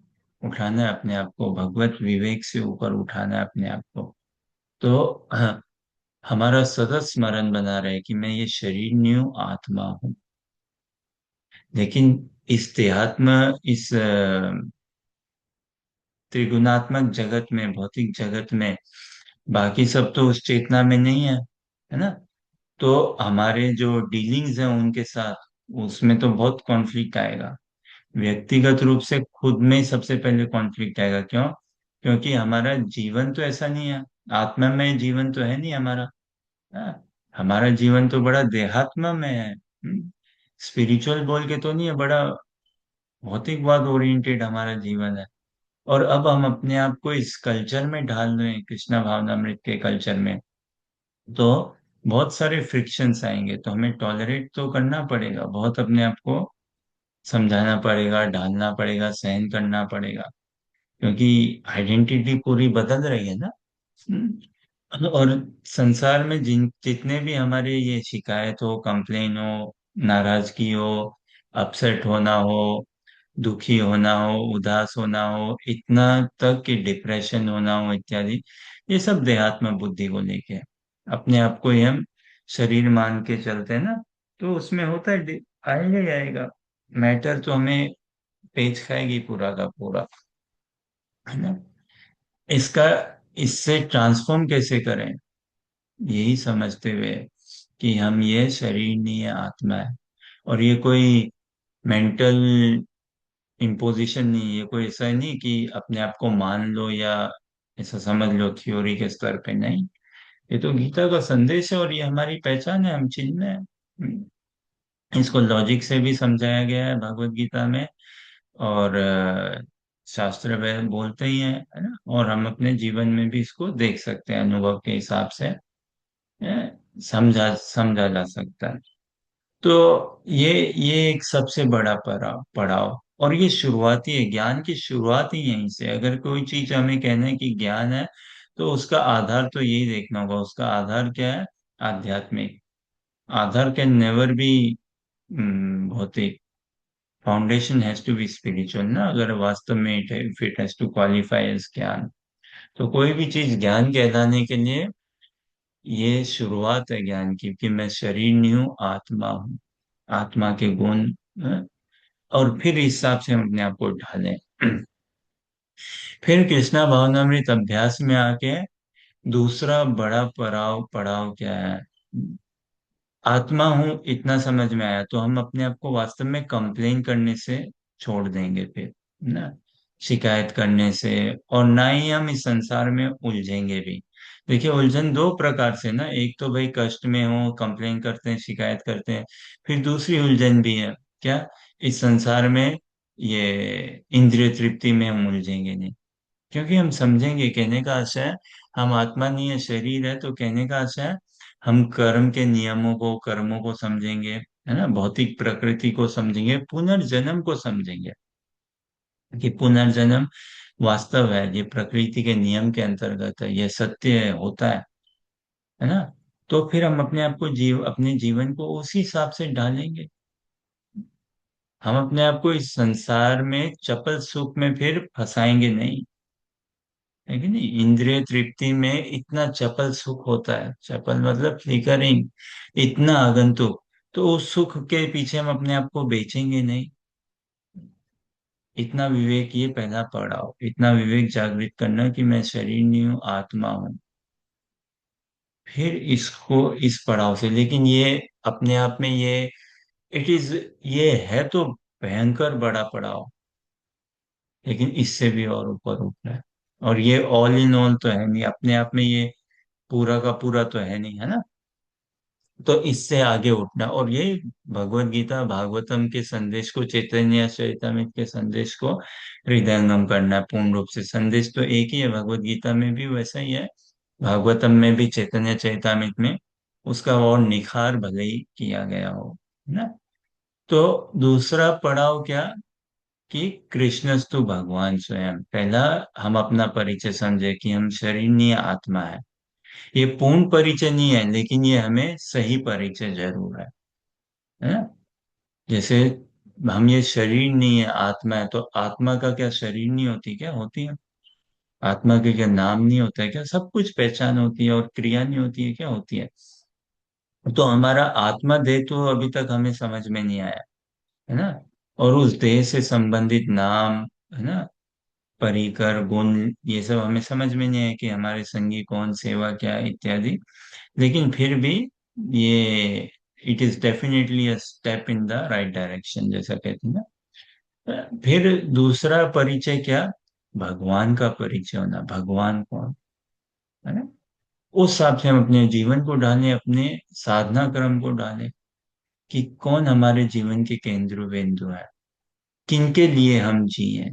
उठाना है अपने आप को, भगवत विवेक से ऊपर उठाना है अपने आप को। तो हमारा सतत स्मरण बना रहे कि मैं ये शरीर नहीं हूँ, आत्मा हूँ। लेकिन इस देहात्म, इस त्रिगुणात्मक जगत में, भौतिक जगत में, बाकी सब तो उस चेतना में नहीं है ना। तो हमारे जो डीलिंग्स हैं उनके साथ, उसमें तो बहुत कॉन्फ्लिक्ट आएगा। व्यक्तिगत रूप से खुद में सबसे पहले कॉन्फ्लिक्ट आएगा। क्यों? क्योंकि हमारा जीवन तो ऐसा नहीं है, आत्मा में जीवन तो है नहीं हमारा। हाँ, हमारा जीवन तो बड़ा देहात्म में है। स्पिरिचुअल बोल के तो नहीं है, बड़ा भौतिकवाद ओरिएंटेड हमारा जीवन है। और अब हम अपने आप को इस कल्चर में ढाल रहे हैं, कृष्णा भावनामृत के कल्चर में। तो बहुत सारे फ्रिक्शंस आएंगे, तो हमें टॉलरेट तो करना पड़ेगा, बहुत अपने आप को समझाना पड़ेगा, ढालना पड़ेगा, सहन करना पड़ेगा, क्योंकि आइडेंटिटी पूरी बदल रही है ना। और संसार में जितने भी हमारे ये शिकायत हो, कंप्लेन हो, नाराजगी हो, अपसेट होना हो, दुखी होना हो, उदास होना हो, इतना तक कि डिप्रेशन होना हो इत्यादि, ये सब देहात्म बुद्धि को लेके है। अपने आप को ही हम शरीर मान के चलते हैं ना, तो उसमें होता है आएगा ही आएगा। मैटर तो हमें पेच खाएगी पूरा का पूरा, है ना। इसका इससे ट्रांसफॉर्म कैसे करें, यही समझते हुए कि हम ये शरीर नहीं है, आत्मा है। और ये कोई मेंटल इम्पोजिशन नहीं, ये कोई ऐसा नहीं कि अपने आप को मान लो या ऐसा समझ लो थ्योरी के स्तर पे, नहीं। ये तो गीता का संदेश है और ये हमारी पहचान है, हम चिन्ह है। इसको लॉजिक से भी समझाया गया है भगवत गीता में, और शास्त्र में बोलते ही हैं, है ना। और हम अपने जीवन में भी इसको देख सकते हैं, अनुभव के हिसाब से समझा समझा जा सकता है। तो ये एक सबसे बड़ा पड़ाव पड़ाव, और ये शुरुआती है, ज्ञान की शुरुआत ही यहीं से। अगर कोई चीज हमें कहना है कि ज्ञान है, तो उसका आधार तो यही देखना होगा, उसका आधार क्या है, आध्यात्मिक। आधार कैन नेवर बी भौतिक। Foundation has to be spiritual ना, अगर वास्तव में it has to qualify as gyan. तो कोई भी चीज ज्ञान कहलाने के लिए ये शुरुआत है ज्ञान की, कि मैं शरीर नहीं हूँ, आत्मा हूँ। आत्मा के गुण, हाँ? और फिर इस हिसाब से हम अपने आप को ढालें। फिर कृष्णा भावनामृत अभ्यास में आके दूसरा बड़ा पड़ाव पड़ाव क्या है, आत्मा हूं इतना समझ में आया, तो हम अपने आप को वास्तव में कंप्लेन करने से छोड़ देंगे फिर, ना, शिकायत करने से। और ना ही हम इस संसार में उलझेंगे भी। देखिए, उलझन दो प्रकार से ना, एक तो भाई कष्ट में हो, कंप्लेन करते हैं, शिकायत करते हैं। फिर दूसरी उलझन भी है, क्या, इस संसार में ये इंद्रिय तृप्ति में हम उलझेंगे नहीं। क्योंकि हम समझेंगे, कहने का आशा है, हम आत्मा नहीं है, शरीर है, तो कहने का आशा है हम कर्म के नियमों को, कर्मों को समझेंगे, है ना, भौतिक प्रकृति को समझेंगे, पुनर्जन्म को समझेंगे, कि पुनर्जन्म वास्तव है, ये प्रकृति के नियम के अंतर्गत है, ये सत्य है, होता है ना। तो फिर हम अपने आप को अपने जीवन को उसी हिसाब से ढालेंगे। हम अपने आप को इस संसार में चपल सुख में फिर फंसाएंगे नहीं, है कि नहीं। इंद्रिय तृप्ति में इतना चपल सुख होता है, चपल मतलब फ्लिकरिंग, इतना आगंतुक। तो उस सुख के पीछे हम अपने आप को बेचेंगे नहीं। इतना विवेक, ये पहला पड़ाव, इतना विवेक जागृत करना कि मैं शरीर नहीं हूँ, आत्मा हूँ। फिर इसको इस पड़ाव से, लेकिन ये अपने आप में इट इज ये है तो भयंकर बड़ा पड़ाव, लेकिन इससे भी और ऊपर उठना है। और ये ऑल इन ऑल तो है नहीं अपने आप में, ये पूरा का पूरा तो है नहीं, है ना। तो इससे आगे उठना, और यही भगवत गीता भागवतम के संदेश को, चैतन्य चरितमृत के संदेश को हृदयंगम करना है पूर्ण रूप से। संदेश तो एक ही है, भगवत गीता में भी वैसा ही है, भागवतम में भी, चैतन्य चरितमृत में। उसका और निखार भले ही किया गया हो, है ना। तो दूसरा पड़ाव क्या, कि कृष्णस्तु भगवान स्वयं। पहला, हम अपना परिचय समझे कि हम शरीर नहीं, आत्मा है। ये पूर्ण परिचय नहीं है, लेकिन ये हमें सही परिचय जरूर है ना। जैसे हम ये शरीर नहीं है, आत्मा है, तो आत्मा का क्या शरीर नहीं होती, क्या होती है। आत्मा के क्या नाम नहीं होता है क्या, सब कुछ पहचान होती है, और क्रिया नहीं होती है, क्या होती है। तो हमारा आत्मा देह तो अभी तक हमें समझ में नहीं आया, है ना। और उस देह से संबंधित नाम, है ना, परिकर गुण, ये सब हमें समझ में नहीं है, कि हमारे संगी कौन, सेवा क्या, इत्यादि। लेकिन फिर भी ये it is definitely a step in the right direction, जैसा कहते हैं ना। फिर दूसरा परिचय क्या, भगवान का परिचय होना, भगवान कौन, है ना। उस हिसाब से हम अपने जीवन को ढालें, अपने साधना क्रम को ढालें, कि कौन हमारे जीवन के केंद्र बिंदु है, किनके लिए हम जिए,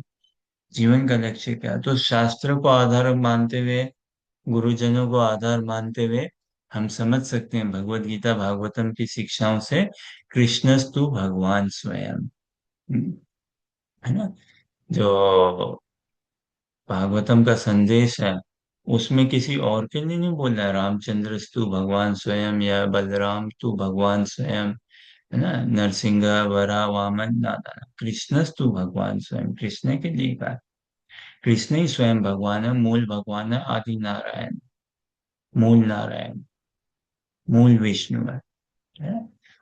जीवन का लक्ष्य क्या है। तो शास्त्र को आधार मानते हुए, गुरुजनों को आधार मानते हुए, हम समझ सकते हैं भगवत गीता भागवतम की शिक्षाओं से, कृष्णस्तु भगवान स्वयं, है ना। जो भागवतम का संदेश है, उसमें किसी और के लिए नहीं बोल रहा है, रामचंद्र स्तु भगवान स्वयं, या बलराम तू भगवान स्वयं, है ना, नरसिंह, वरा, वामन, ना ना ना। कृष्णस्तु भगवान स्वयं, कृष्ण के लिए कहा। कृष्ण ही स्वयं भगवान है, मूल भगवान है, आदि नारायण, मूल नारायण। मूल विष्णु है।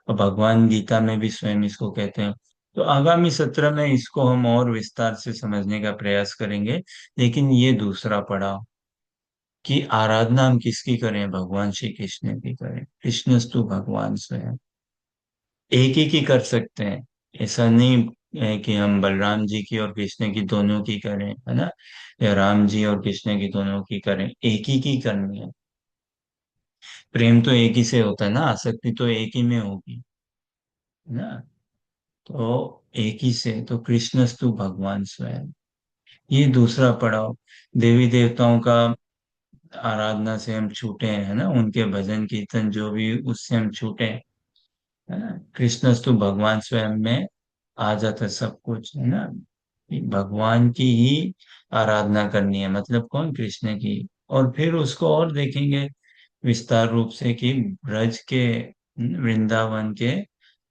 और भगवान गीता में भी स्वयं इसको कहते हैं। तो आगामी सत्र में इसको हम और विस्तार से समझने का प्रयास करेंगे। लेकिन ये दूसरा पड़ाव कि आराधना हम किसकी करें, भगवान श्री कृष्ण की करें। कृष्णस्तु भगवान स्वयं, एक ही की कर सकते हैं। ऐसा नहीं है कि हम बलराम जी की और कृष्ण की दोनों की करें, है ना, या राम जी और कृष्ण की दोनों की करें, एक ही की करनी है। प्रेम तो एक ही से होता है ना, आसक्ति तो एक ही में होगी, है ना। तो एक ही से, तो कृष्णस्तु भगवान स्वयं, ये दूसरा पड़ाव। देवी देवताओं का आराधना से हम छूटे हैं, है ना, उनके भजन कीर्तन जो भी, उससे हम छूटे हैं, है ना। कृष्णस्तु भगवान स्वयं में आ जाता है सब कुछ, है ना। भगवान की ही आराधना करनी है, मतलब कौन, कृष्ण की। और फिर उसको और देखेंगे विस्तार रूप से कि ब्रज के, वृंदावन के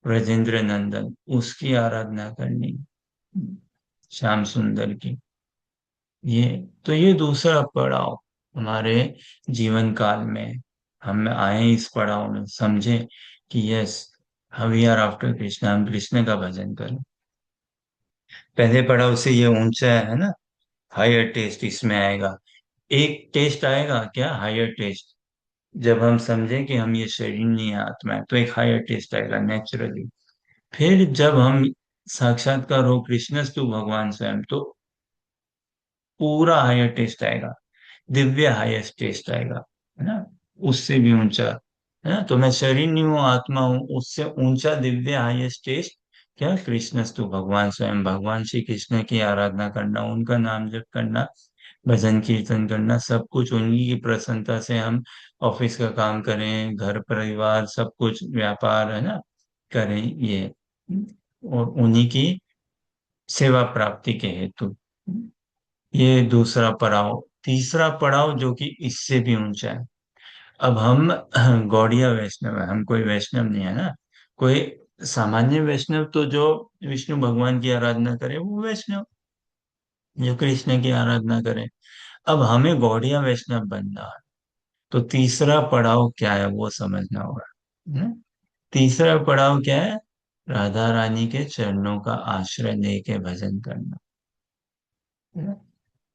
ब्रजेंद्र नंदन, उसकी आराधना करनी, श्याम सुंदर की। ये, तो ये दूसरा पड़ाव हमारे जीवन काल में, हम आए इस पड़ाव में, समझे कि yes, we are after Krishna, हम कृष्ण का भजन करें। पहले पड़ाव से ये ऊंचा है ना, हायर टेस्ट इसमें आएगा। एक टेस्ट आएगा क्या, हायर टेस्ट, जब हम समझे कि हम ये शरीर नहीं है, आत्मा है, तो एक हायर टेस्ट आएगा नेचुरली। फिर जब हम साक्षात्कार हो कृष्णस्तु भगवान स्वयं, तो पूरा हायर टेस्ट आएगा, दिव्य हाईएस्ट टेस्ट आएगा, है ना, उससे भी ऊंचा, है ना। तो मैं शरीर नहीं हूँ, आत्मा हूँ, उससे ऊंचा दिव्य हाईएस्ट टेस्ट क्या, कृष्णस्तु भगवान स्वयं, भगवान श्री कृष्ण की आराधना करना, उनका नाम जप करना, भजन कीर्तन करना, सब कुछ उन्हीं की प्रसन्नता से हम ऑफिस का काम करें, घर परिवार सब कुछ, व्यापार, है ना, करें ये, और उन्हीं की सेवा प्राप्ति के हेतु। ये दूसरा पड़ाव। तीसरा पड़ाव जो कि इससे भी ऊंचा है, अब हम गौड़िया वैष्णव है, हम कोई वैष्णव नहीं है ना। कोई सामान्य वैष्णव तो जो विष्णु भगवान की आराधना करे वो वैष्णव, जो कृष्ण की आराधना करे। अब हमें गौड़िया वैष्णव बनना है, तो तीसरा पड़ाव क्या है वो समझना होगा, है? तीसरा पड़ाव क्या है, राधा रानी के चरणों का आश्रय लेके भजन करना, है?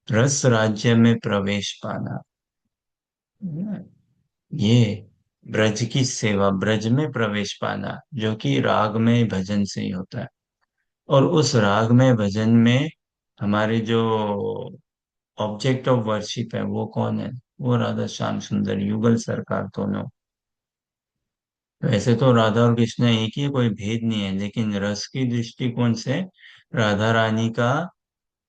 रस राज्य में प्रवेश पाना, है? ये ब्रज की सेवा, ब्रज में प्रवेश पाना, जो कि राग में भजन से ही होता है। और उस राग में भजन में हमारे जो ऑब्जेक्ट ऑफ वर्शिप है वो कौन है, वो राधा श्याम सुंदर युगल सरकार दोनों। वैसे तो राधा और कृष्ण एक ही है, कोई भेद नहीं है, लेकिन रस की दृष्टिकोण से राधा रानी का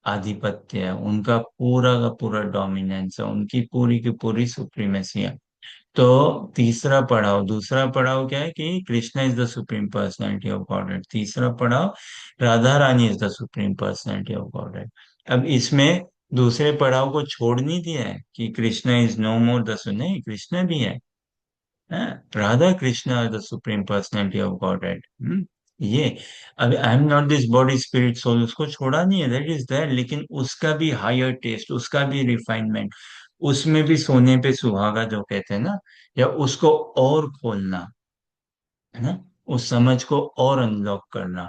आधिपत्य है, उनका पूरा का पूरा डोमिनेंस है, उनकी पूरी की पूरी सुप्रीमेसी है। तो तीसरा पड़ाव, दूसरा पड़ाव क्या है कि Krishna is the supreme personality of godhead, तीसरा पड़ाव Radha Rani is the supreme personality of godhead. अब इसमें दूसरे पड़ाव को छोड़ नहीं दिया है कि Krishna is no more the, नहीं, कृष्ण भी है, हाँ? Radha Krishna are the supreme personality of godhead. ये, अब I am not this body spirit soul, उसको छोड़ा नहीं है, दैट इज देयर, लेकिन उसका भी हायर टेस्ट, उसका भी रिफाइनमेंट, उसमें भी सोने पे सुहागा जो कहते हैं ना, या उसको और खोलना, है ना, उस समझ को और अनलॉक करना।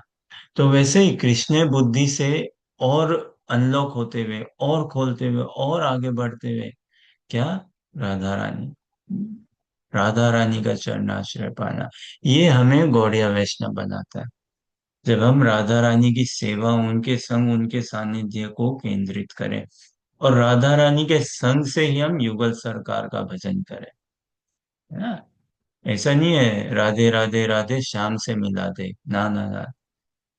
तो वैसे ही कृष्ण बुद्धि से और अनलॉक होते हुए और खोलते हुए और आगे बढ़ते हुए, क्या, राधा रानी, राधा रानी का चरणाश्रय पाना, ये हमें गौड़िया वैष्णव बनाता है। जब हम राधा रानी की सेवा, उनके संग, उनके सानिध्य को केंद्रित करें, और राधा रानी के संग से ही हम युगल सरकार का भजन करें, है ना। ऐसा नहीं है राधे राधे राधे श्याम से मिला दे, ना ना ना।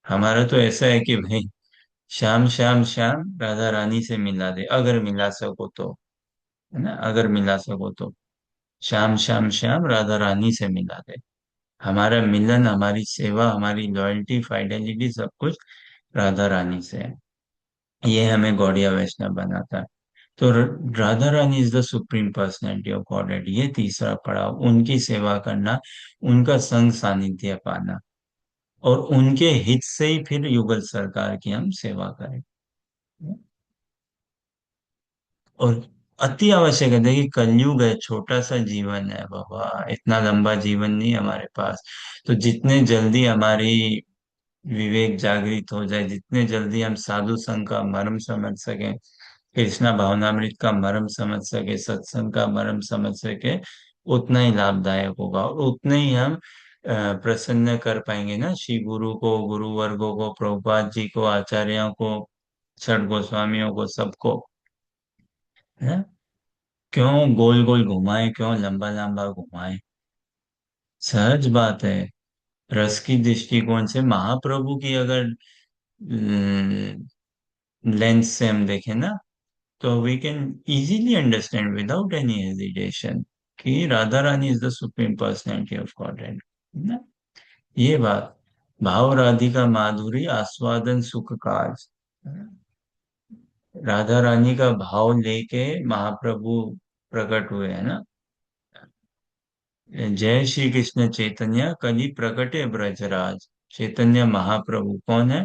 हमारा तो ऐसा है कि भाई, श्याम श्याम श्याम राधा रानी से मिला दे, अगर मिला सको तो, है ना, अगर मिला सको तो श्याम श्याम श्याम राधा रानी से मिला दे। हमारा मिलन, हमारी सेवा, हमारी लॉयल्टी, फाइडेलिटी, सब कुछ राधा रानी से है। ये हमें गौड़िया वैष्णव बनाता है। तो Radha Rani is the supreme personality of godhead, ये तीसरा पड़ाव, उनकी सेवा करना, उनका संग सानिध्य पाना, और उनके हित से ही फिर युगल सरकार की हम सेवा करें। और अति आवश्यक है। देखिए कलयुग है, छोटा सा जीवन है बाबा, इतना लंबा जीवन नहीं है हमारे पास। तो जितने जल्दी हमारी विवेक जागृत हो जाए, जितने जल्दी हम साधु संघ का मर्म समझ सके, कृष्णा भावनामृत का मर्म समझ सके, सत्संग का मर्म समझ सके, उतना ही लाभदायक होगा, और उतने ही हम प्रसन्न कर पाएंगे ना श्री गुरु को, गुरु वर्गो को, प्रभुपाद जी को, आचार्यों को, छठ गोस्वामियों को, सबको। है, क्यों गोल गोल घुमाए, क्यों लंबा लंबा घुमाए। सहज बात है। रस की दृष्टिकोण से महाप्रभु की अगर लेंस से हम देखें ना, तो we can easily understand without any hesitation कि Radha Rani is the supreme personality of godhead ना। ये बात, भाव राधिका माधुरी आस्वादन सुख काज, राधा रानी का भाव लेके महाप्रभु प्रकट हुए हैं ना। जय श्री कृष्ण चैतन्य कली प्रकटे ब्रजराज। चैतन्य महाप्रभु कौन है?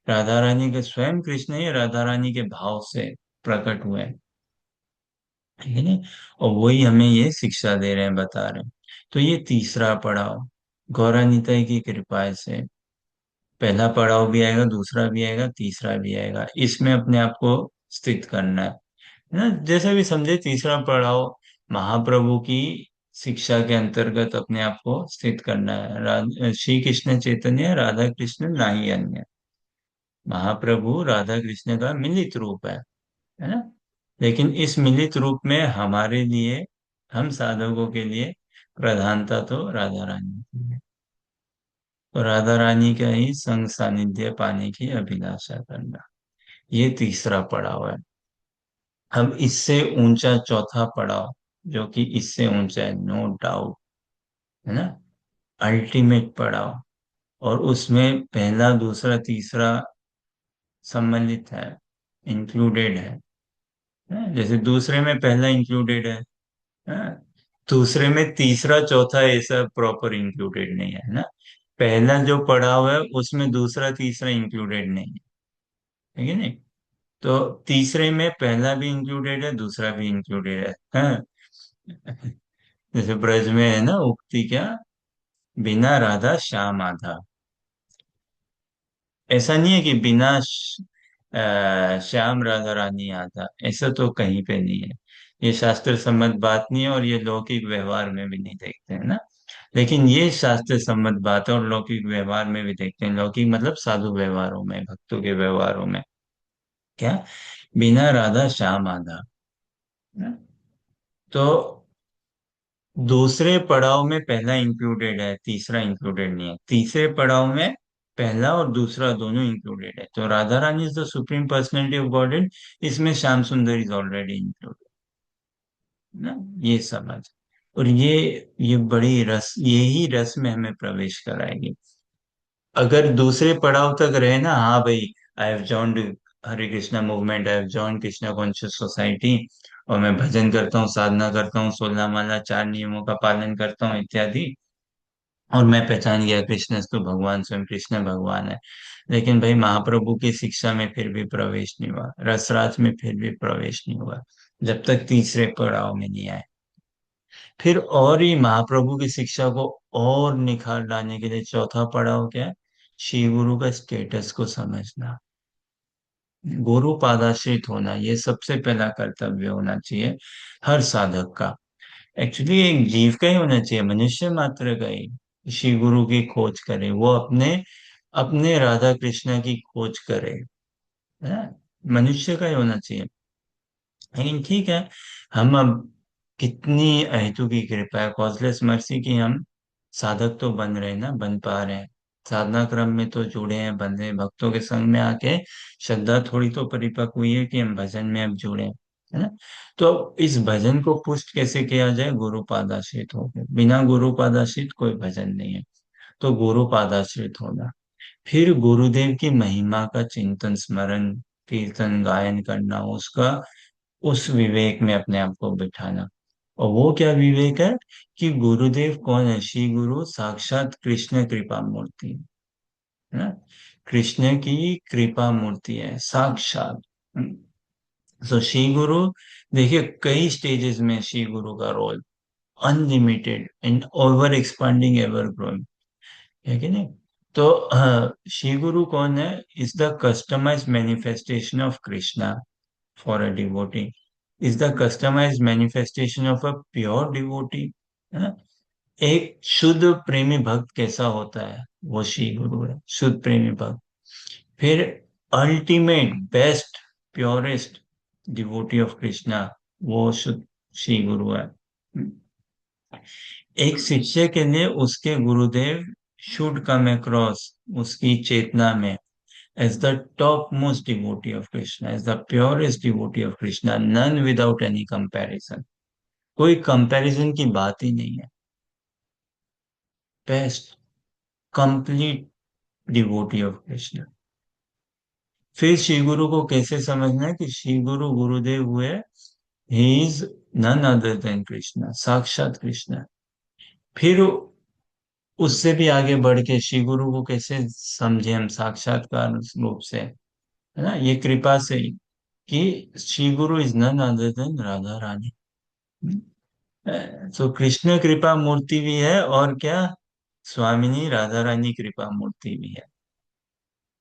राधा रानी के स्वयं कृष्ण ही राधा रानी के भाव से प्रकट हुए हैं, ठीक है ना। और वही हमें ये शिक्षा दे रहे हैं, बता रहे हैं। तो ये तीसरा पड़ाव, गौरानिताई की कृपा से पहला पड़ाव भी आएगा, दूसरा भी आएगा, तीसरा भी आएगा, इसमें अपने आप को स्थित करना है ना। जैसे भी समझे, तीसरा पड़ाव महाप्रभु की शिक्षा के अंतर्गत अपने आप को स्थित करना है। श्री कृष्ण चैतन्य राधा कृष्ण नाही अन्य। महाप्रभु राधा कृष्ण का मिलित रूप है ना। लेकिन इस मिलित रूप में हमारे लिए, हम साधकों के लिए प्रधानता तो राधा रानी की है। तो राधा रानी का ही संग सानिध्य पाने की अभिलाषा करना, ये तीसरा पड़ाव है। अब इससे ऊंचा चौथा पड़ाव, जो कि इससे ऊंचा है, नो डाउट, है ना, अल्टीमेट पड़ाव। और उसमें पहला दूसरा तीसरा सम्मिलित है, इंक्लूडेड है? जैसे दूसरे में पहला इंक्लूडेड है? दूसरे में तीसरा चौथा ऐसा प्रॉपर इंक्लूडेड नहीं है ना। पहला जो पड़ाव है उसमें दूसरा तीसरा इंक्लूडेड नहीं है, ठीक है नहीं। तो तीसरे में पहला भी इंक्लूडेड है, दूसरा भी इंक्लूडेड है, हाँ? जैसे ब्रज में है ना उक्ति क्या, बिना राधा श्याम आधा। ऐसा नहीं है कि बिना श्याम राधा रानी आधा, ऐसा तो कहीं पे नहीं है। ये शास्त्र सम्मत बात नहीं है, और ये लौकिक व्यवहार में भी नहीं देखते हैं ना। लेकिन ये शास्त्र सम्मत बात है, और लौकिक व्यवहार में भी देखते हैं। लौकिक मतलब साधु व्यवहारों में, भक्तों के व्यवहारों में, क्या, बिना राधा श्याम आधा ना? तो दूसरे पड़ाव में पहला इंक्लूडेड है, तीसरा इंक्लूडेड नहीं है। तीसरे पड़ाव में पहला और दूसरा दोनों इंक्लूडेड है। तो Radha Rani is the supreme personality of godhead, इसमें श्याम सुंदर इज ऑलरेडी इंक्लूडेड ना। ये समझ, और ये बड़ी रस, यही रस में हमें प्रवेश कराएगी। अगर दूसरे पड़ाव तक रहे ना, हाँ भाई, I have joined Hare Krishna movement, I have joined Krishna conscious society, और मैं भजन करता हूँ, साधना करता हूँ, 16 माला, 4 नियमों का पालन करता हूँ इत्यादि, और मैं पहचान गया कृष्ण तो भगवान, स्वयं कृष्ण भगवान है। लेकिन भाई महाप्रभु की शिक्षा में फिर भी प्रवेश नहीं हुआ, रसराज में फिर भी प्रवेश नहीं हुआ, जब तक तीसरे पड़ाव में नहीं आए। फिर और ही महाप्रभु की शिक्षा को और निखार लाने के लिए चौथा पड़ाव क्या है, श्री गुरु का स्टेटस को समझना, गुरु पादाश्रित होना, ये सबसे पहला कर्तव्य होना चाहिए हर साधक का। एक्चुअली एक जीव का ही होना चाहिए, मनुष्य मात्र का ही श्री गुरु की खोज करे, वो अपने अपने राधा कृष्ण की खोज करे, है ना? मनुष्य का ही होना चाहिए। लेकिन ठीक है, हम अब कितनी अहेतु की कृपा है, कॉजलेस मर्सी की, हम साधक तो बन रहे हैं ना, बन पा रहे हैं, साधना क्रम में तो जुड़े हैं, बंधे हैं, भक्तों के संग में आके श्रद्धा थोड़ी तो परिपक्व हुई है कि हम भजन में अब जुड़े हैं, है ना। तो इस भजन को पुष्ट कैसे किया जाए, गुरु पादाश्रित होकर, बिना गुरु पादाश्रित कोई भजन नहीं है। तो गुरु पादाश्रित होना, फिर गुरुदेव की महिमा का चिंतन, स्मरण, कीर्तन, गायन करना, उसका उस विवेक में अपने आप को बिठाना। और वो क्या विवेक है कि गुरुदेव कौन है, श्री गुरु साक्षात कृष्ण कृपा मूर्ति है ना, कृष्ण की कृपा मूर्ति है साक्षात। सो श्री गुरु, देखिए कई स्टेजेस में श्री गुरु का role, unlimited and over expanding, ever growing, है कि नहीं? तो श्री गुरु कौन है? Is the customized manifestation of Krishna for a devotee, is the customized manifestation of a pure devotee, है ना? एक शुद्ध प्रेमी भक्त कैसा होता है, वो श्री गुरु है, शुद्ध प्रेमी भक्त। फिर ultimate best purest devotee of Krishna, वो शुद्ध श्री गुरु है। एक शिष्य के लिए उसके गुरुदेव शुड कम अक्रॉस, उसकी चेतना में, as the top most devotee of Krishna, as the purest devotee of Krishna, none without any comparison, कोई कंपैरिजन की बात ही नहीं है, best complete devotee of Krishna. फिर श्री गुरु को कैसे समझना है कि श्री गुरु गुरुदेव हुए, he is none other than Krishna, साक्षात कृष्णा। फिर उससे भी आगे बढ़ के श्री गुरु को कैसे समझे हम, साक्षात्कार रूप से, है ना, ये कृपा से ही, कि Shri Guru is none other than Radha Rani. तो कृष्ण कृपा मूर्ति भी है, और क्या, स्वामिनी राधा रानी कृपा मूर्ति भी है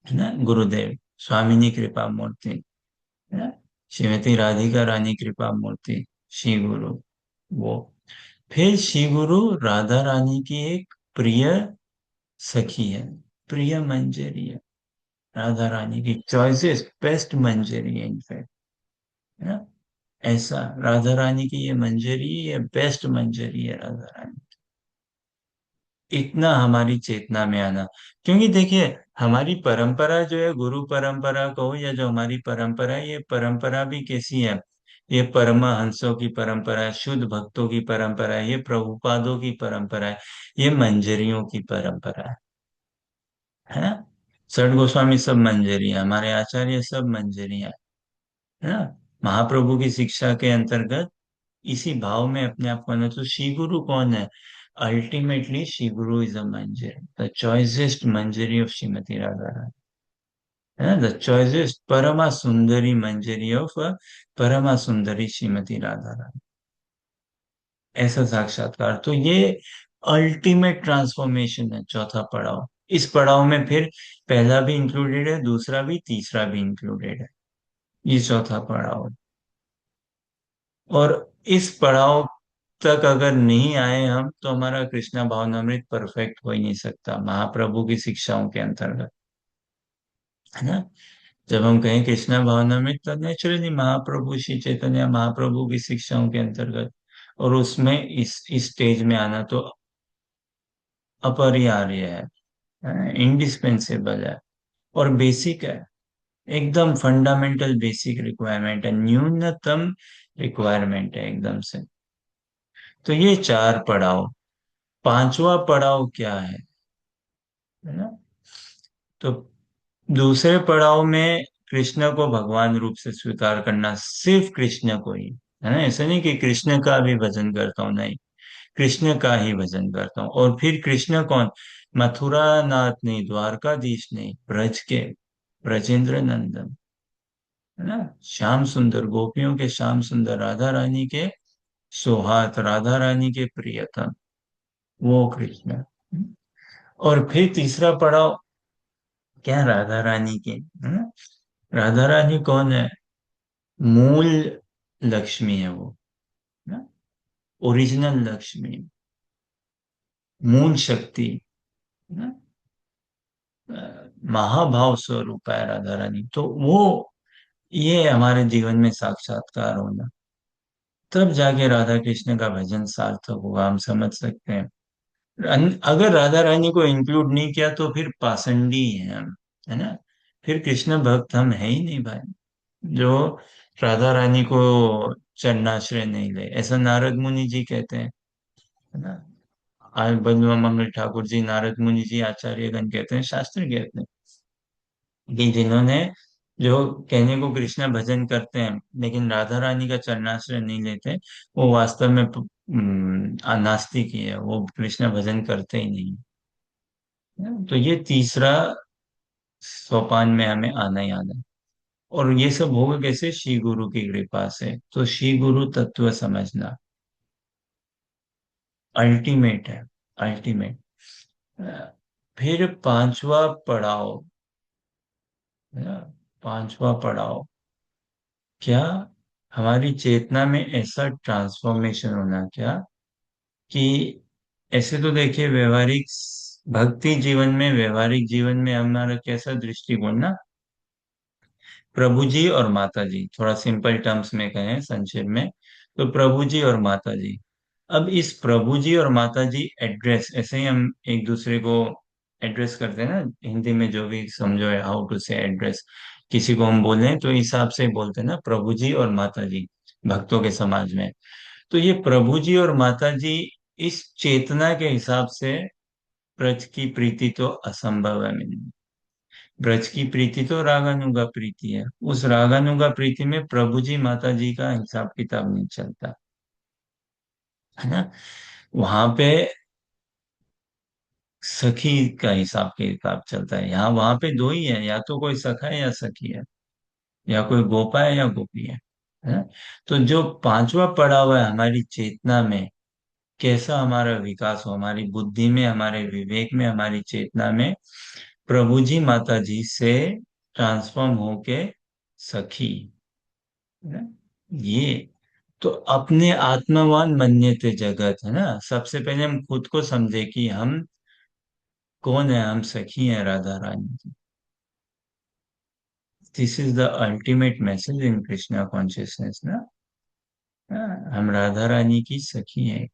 ना, गुरुदेव स्वामिनी कृपा मूर्ति, है ना, श्रीमती राधिका रानी कृपा मूर्ति, श्री गुरु, वो। फिर श्री गुरु राधा रानी की एक प्रिय सखी है, प्रिय मंजरी है, राधा रानी की चॉइसेस बेस्ट मंजरी है इनफैक्ट, है ना, ऐसा राधा रानी की ये मंजरी, ये बेस्ट मंजरी है राधा रानी। इतना हमारी चेतना में आना, क्योंकि देखिए हमारी परंपरा जो है, गुरु परंपरा कहो या जो हमारी परंपरा है, ये परंपरा भी कैसी है, ये परमहंसों की परंपरा है, शुद्ध भक्तों की परंपरा है, ये प्रभुपादों की परंपरा है, ये मंजरियों की परंपरा है ना। सठ गोस्वामी सब मंजरी है, हमारे आचार्य सब मंजरी है ना। महाप्रभु की शिक्षा के अंतर्गत इसी भाव में अपने आप को आना। तो श्री गुरु कौन है? Ultimately Shri Guru is a manjari, the choicest manjari of Shrimati Radha Rani, है ना, the choicest Parma Sundari Manjari of परमा सुंदरी श्रीमती राधा रानी, ऐसा साक्षात्कार। तो ये अल्टीमेट ट्रांसफॉर्मेशन है, चौथा पड़ाव। इस पड़ाव में फिर पहला भी इंक्लूडेड है, दूसरा भी, तीसरा भी इंक्लूडेड है, ये चौथा पड़ाव है। और इस पड़ाव तक अगर नहीं आए हम, तो हमारा कृष्णा भावनामृत परफेक्ट हो ही नहीं सकता महाप्रभु की शिक्षाओं के अंतर्गत, है ना। जब हम कहें कृष्णा भावनामृत, तो नेचुरली महाप्रभु श्री चैतन्य महाप्रभु की शिक्षाओं के अंतर्गत, और उसमें इस स्टेज में आना तो अपरिहार्य है, इंडिस्पेंसेबल है, और बेसिक है, एकदम फंडामेंटल बेसिक रिक्वायरमेंट है, न्यूनतम रिक्वायरमेंट है एकदम से। तो ये चार पड़ाव। पांचवा पड़ाव क्या है ना? तो दूसरे पड़ाव में कृष्ण को भगवान रूप से स्वीकार करना, सिर्फ कृष्ण को ही, है ना, ऐसा नहीं कि कृष्ण का भी भजन करता हूँ, नहीं, कृष्ण का ही भजन करता हूँ। और फिर कृष्ण कौन? मथुरा नाथ नहीं, द्वारकाधीश नहीं, ब्रज के ब्रजेंद्र नंदन, है ना, श्याम सुंदर, गोपियों के श्याम सुंदर, राधा रानी के सौहार्द, राधा रानी के प्रियतम, वो कृष्ण। और फिर तीसरा पड़ाव क्या? राधा रानी के, है ना, राधा रानी कौन है? मूल लक्ष्मी है वो, है ना, ओरिजिनल लक्ष्मी, मूल शक्ति, है ना, महाभाव स्वरूप है राधा रानी। तो वो, ये हमारे जीवन में साक्षात्कार होना, तब जाके राधा कृष्ण का भजन सार्थक होगा, हम समझ सकते हैं। अगर राधा रानी को इंक्लूड नहीं किया, तो फिर पाषंडी हैं हम, है ना, फिर कृष्ण भक्त हम है ही नहीं भाई, जो राधा रानी को चरणाश्रय नहीं ले, ऐसा नारद मुनि जी कहते हैं, है ना। आज बलवा मंगल ठाकुर जी, नारद मुनि जी, आचार्यगण कहते हैं, शास्त्र कहते हैं, कि जिन्होंने, जो कहने को कृष्ण भजन करते हैं लेकिन राधा रानी का चरणाश्रय नहीं लेते, वो वास्तव में नास्तिक ही है, वो कृष्ण भजन करते ही नहीं है। तो ये तीसरा सोपान में हमें आना ही आना है। और ये सब होगा कैसे? श्री गुरु की कृपा से। तो श्री गुरु तत्व समझना अल्टीमेट है, अल्टीमेट। फिर पांचवा पड़ाव है ना, पांचवा पड़ाव क्या? हमारी चेतना में ऐसा ट्रांसफॉर्मेशन होना क्या कि ऐसे तो देखिए व्यवहारिक भक्ति जीवन में, व्यवहारिक जीवन में हमारा कैसा दृष्टिकोण ना, प्रभु जी और माता जी, थोड़ा सिंपल टर्म्स में कहें संक्षेप में, तो प्रभु जी और माता जी। अब इस प्रभु जी और माता जी एड्रेस, ऐसे ही हम एक दूसरे को एड्रेस करते हैं ना, हिंदी में जो भी समझो है हाउ टू से एड्रेस, किसी को हम बोले तो इस हिसाब से बोलते हैं ना, प्रभु जी और माता जी भक्तों के समाज में। तो ये प्रभु जी और माता जी इस चेतना के हिसाब से, ब्रज की प्रीति तो असंभव है मिलनी। ब्रज की प्रीति तो रागानुगा प्रीति है, उस रागानुगा प्रीति में प्रभु जी माता जी का हिसाब किताब नहीं चलता, है ना। वहां पे सखी का हिसाब किताब चलता है, यहाँ वहां पे दो ही है, या तो कोई सखा है या सखी है, या कोई गोपा है या गोपी है ना। तो जो पांचवा पड़ाव है हमारी चेतना में, कैसा हमारा विकास हो, हमारी बुद्धि में, हमारे विवेक में, हमारी चेतना में, प्रभु जी माता जी से ट्रांसफॉर्म होके सखी, है ना? ये तो अपने आत्मवान मन्यते जगत, है ना। सबसे पहले हम खुद को समझे कि हम कौन है, हम सखी हैं राधा रानी की। This is the ultimate message in Krishna consciousness ना। हाँ, हम राधा रानी की सखी हैं,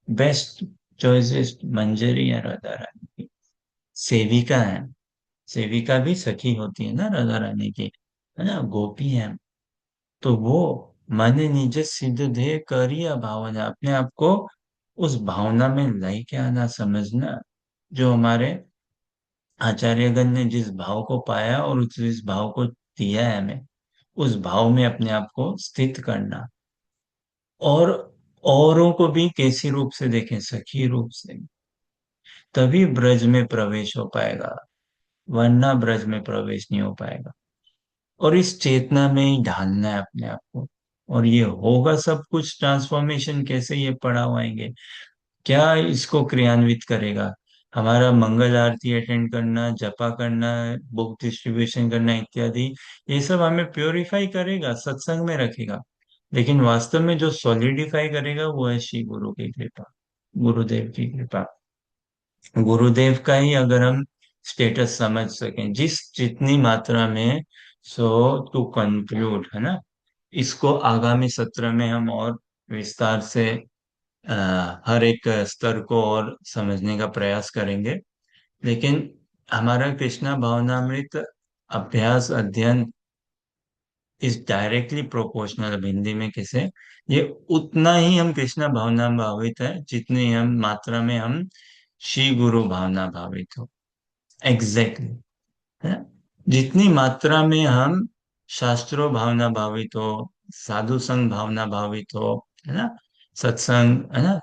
बेस्ट चॉइसेस्ट मंजरी है राधा रानी की, सेविका है। सेविका भी सखी होती है ना राधा रानी की, है ना, गोपी है। तो वो मन निज सिद्ध दे करिया भावना, अपने आप को उस भावना में लेके आना, समझना, जो हमारे आचार्यगण ने जिस भाव को पाया और उस जिस भाव को दिया है हमें, उस भाव में अपने आप को स्थित करना। और औरों को भी कैसी रूप से देखें? सखी रूप से। तभी ब्रज में प्रवेश हो पाएगा, वरना ब्रज में प्रवेश नहीं हो पाएगा। और इस चेतना में ही ढालना है अपने आप को। और ये होगा सब कुछ ट्रांसफॉर्मेशन कैसे? ये पढ़ाओ आएंगे, क्या इसको क्रियान्वित करेगा? हमारा मंगल आरती अटेंड करना, जपा करना, बुक डिस्ट्रीब्यूशन करना इत्यादि, ये सब हमें प्योरीफाई करेगा, सत्संग में रखेगा। लेकिन वास्तव में जो सॉलिडिफाई करेगा वो है श्री गुरु की कृपा, गुरुदेव की कृपा। गुरुदेव का ही अगर हम स्टेटस समझ सकें, जिस जितनी मात्रा में, सो टू कंक्लूड, है ना, इसको आगामी सत्र में हम और विस्तार से हर एक स्तर को और समझने का प्रयास करेंगे। लेकिन हमारा कृष्णा भावनामृत अभ्यास अध्ययन इज डायरेक्टली प्रोपोर्शनल, अब हिंदी में कैसे, ये उतना ही हम कृष्णा भावना भावित है जितनी हम मात्रा में हम श्री गुरु भावना भावित हो। एग्जैक्टली, है ना? जितनी मात्रा में हम शास्त्रों भावना भावित हो, साधु संघ भावना भावित हो, है ना, सत्संग, है ना,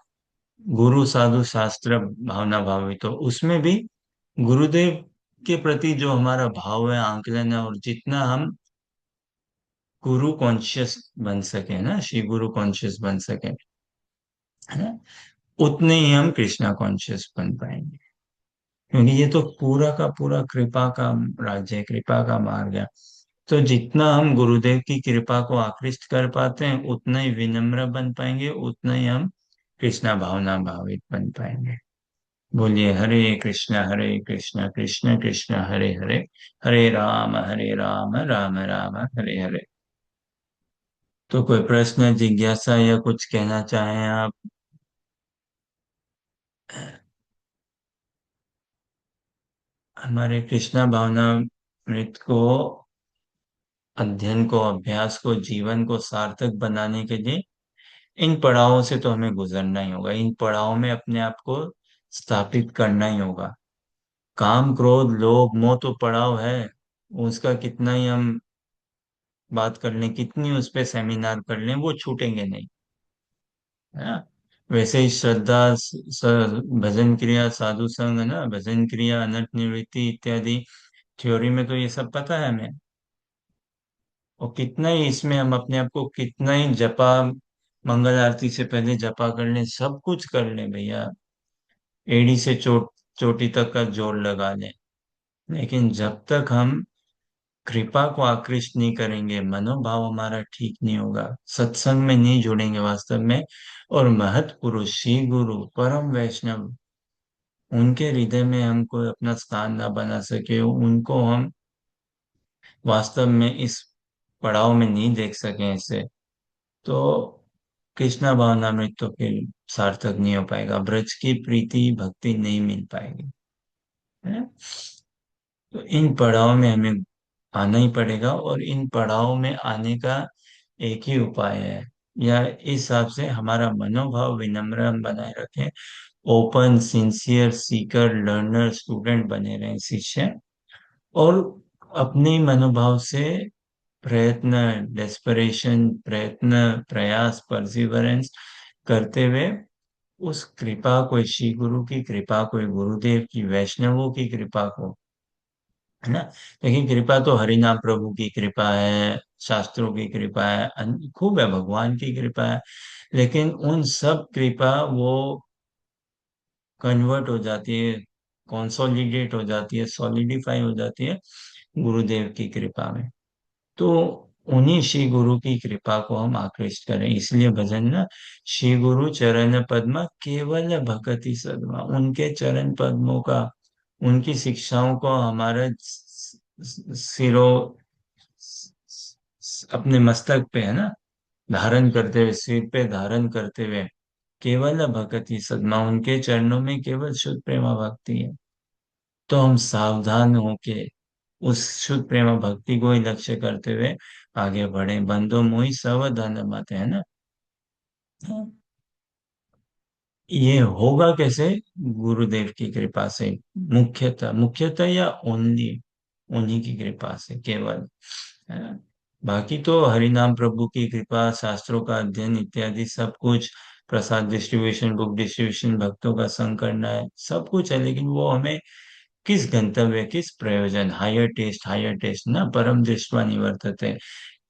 गुरु साधु शास्त्र भावना भावित हो, उसमें भी गुरुदेव के प्रति जो हमारा भाव है, आंकलन है, और जितना हम गुरु कॉन्शियस बन सके ना, श्री गुरु कॉन्शियस बन सके, है ना, उतने ही हम कृष्णा कॉन्शियस बन पाएंगे। क्योंकि ये तो पूरा का पूरा कृपा का राज्य है, कृपा का मार्ग है। तो जितना हम गुरुदेव की कृपा को आकृष्ट कर पाते हैं, उतना ही विनम्र बन पाएंगे, उतना ही हम कृष्णा भावना भावित बन पाएंगे। बोलिए हरे कृष्णा कृष्ण कृष्ण हरे हरे, हरे राम राम राम हरे हरे। तो कोई प्रश्न, जिज्ञासा या कुछ कहना चाहें आप? हमारे कृष्णा भावना मृत को, अध्ययन को, अभ्यास को, जीवन को सार्थक बनाने के लिए इन पड़ावों से तो हमें गुजरना ही होगा, इन पड़ावों में अपने आप को स्थापित करना ही होगा। काम क्रोध लोभ मोह तो पड़ाव है, उसका कितना ही हम बात कर लें, कितनी उस पे सेमिनार कर लें, वो छूटेंगे नहीं, है ना। वैसे ही श्रद्धा, भजन क्रिया, साधु संग, है ना, भजन क्रिया, अनर्थ निवृत्ति इत्यादि थ्योरी में तो ये सब पता है हमें। और कितना ही इसमें हम अपने आप को कितना ही जपा, मंगल आरती से पहले जपा कर लें, सब कुछ कर लें भैया, एड़ी से चोटी तक का जोड़ लगा लें, लेकिन जब तक हम कृपा को आकृष्ट नहीं करेंगे, मनोभाव हमारा ठीक नहीं होगा, सत्संग में नहीं जुड़ेंगे वास्तव में, और महत पुरुष श्री गुरु परम वैष्णव, उनके हृदय में हम कोई अपना स्थान ना बना सके, उनको हम वास्तव में इस पड़ाव में नहीं देख सके ऐसे, तो कृष्णा भावनामृत तो फिर सार्थक नहीं हो पाएगा, ब्रज की प्रीति भक्ति नहीं मिल पाएगी, है ना? तो इन पड़ाव में हमें आना ही पड़ेगा, और इन पड़ाव में आने का एक ही उपाय है, या इस हिसाब से हमारा मनोभाव विनम्र हम बनाए रखें, open sincere Sikar learner student बने रहें, शिष्य, और अपने मनोभाव से प्रयत्न, डेस्परेशन, प्रयत्न, प्रयास, परसिवरेंस करते हुए उस कृपा को, श्री गुरु की कृपा को, गुरुदेव की, वैष्णवों की कृपा को, है ना? लेकिन कृपा तो हरिनाम प्रभु की कृपा है, शास्त्रों की कृपा है, खूब है, भगवान की कृपा है, लेकिन उन सब कृपा वो कन्वर्ट हो जाती है, कंसोलिडेट हो जाती है, सॉलिडिफाई हो जाती है गुरुदेव की कृपा में। तो उन्हीं श्री गुरु की कृपा को हम आकृष्ट करें, इसलिए भजन ना, श्री गुरु चरण पद्मा केवल भक्ति सदमा, उनके चरण पद्मों का, उनकी शिक्षाओं को हमारे सिरों, अपने मस्तक पे, है ना, धारण करते हुए, सिर पे धारण करते हुए, केवल भक्ति सदमा, उनके चरणों में केवल शुद्ध प्रेमा भक्ति है, तो हम सावधान होके उस शुद्ध प्रेमा भक्ति को ही लक्ष्य करते हुए आगे बढ़े, बंधो मोहि सब धन मत, है ना? ये होगा कैसे? गुरुदेव की कृपा से, मुख्यतः मुख्यतः या ओनली उन्हीं की कृपा से केवल, है ना? बाकी तो हरिनाम प्रभु की कृपा, शास्त्रों का अध्ययन इत्यादि सब कुछ, प्रसाद डिस्ट्रीब्यूशन, बुक डिस्ट्रीब्यूशन, भक्तों का संग करना है, सब कुछ है, लेकिन वो हमें किस गंतव्य, किस प्रयोजन, हायर टेस्ट ना, परम दृष्टवा निवर्तते,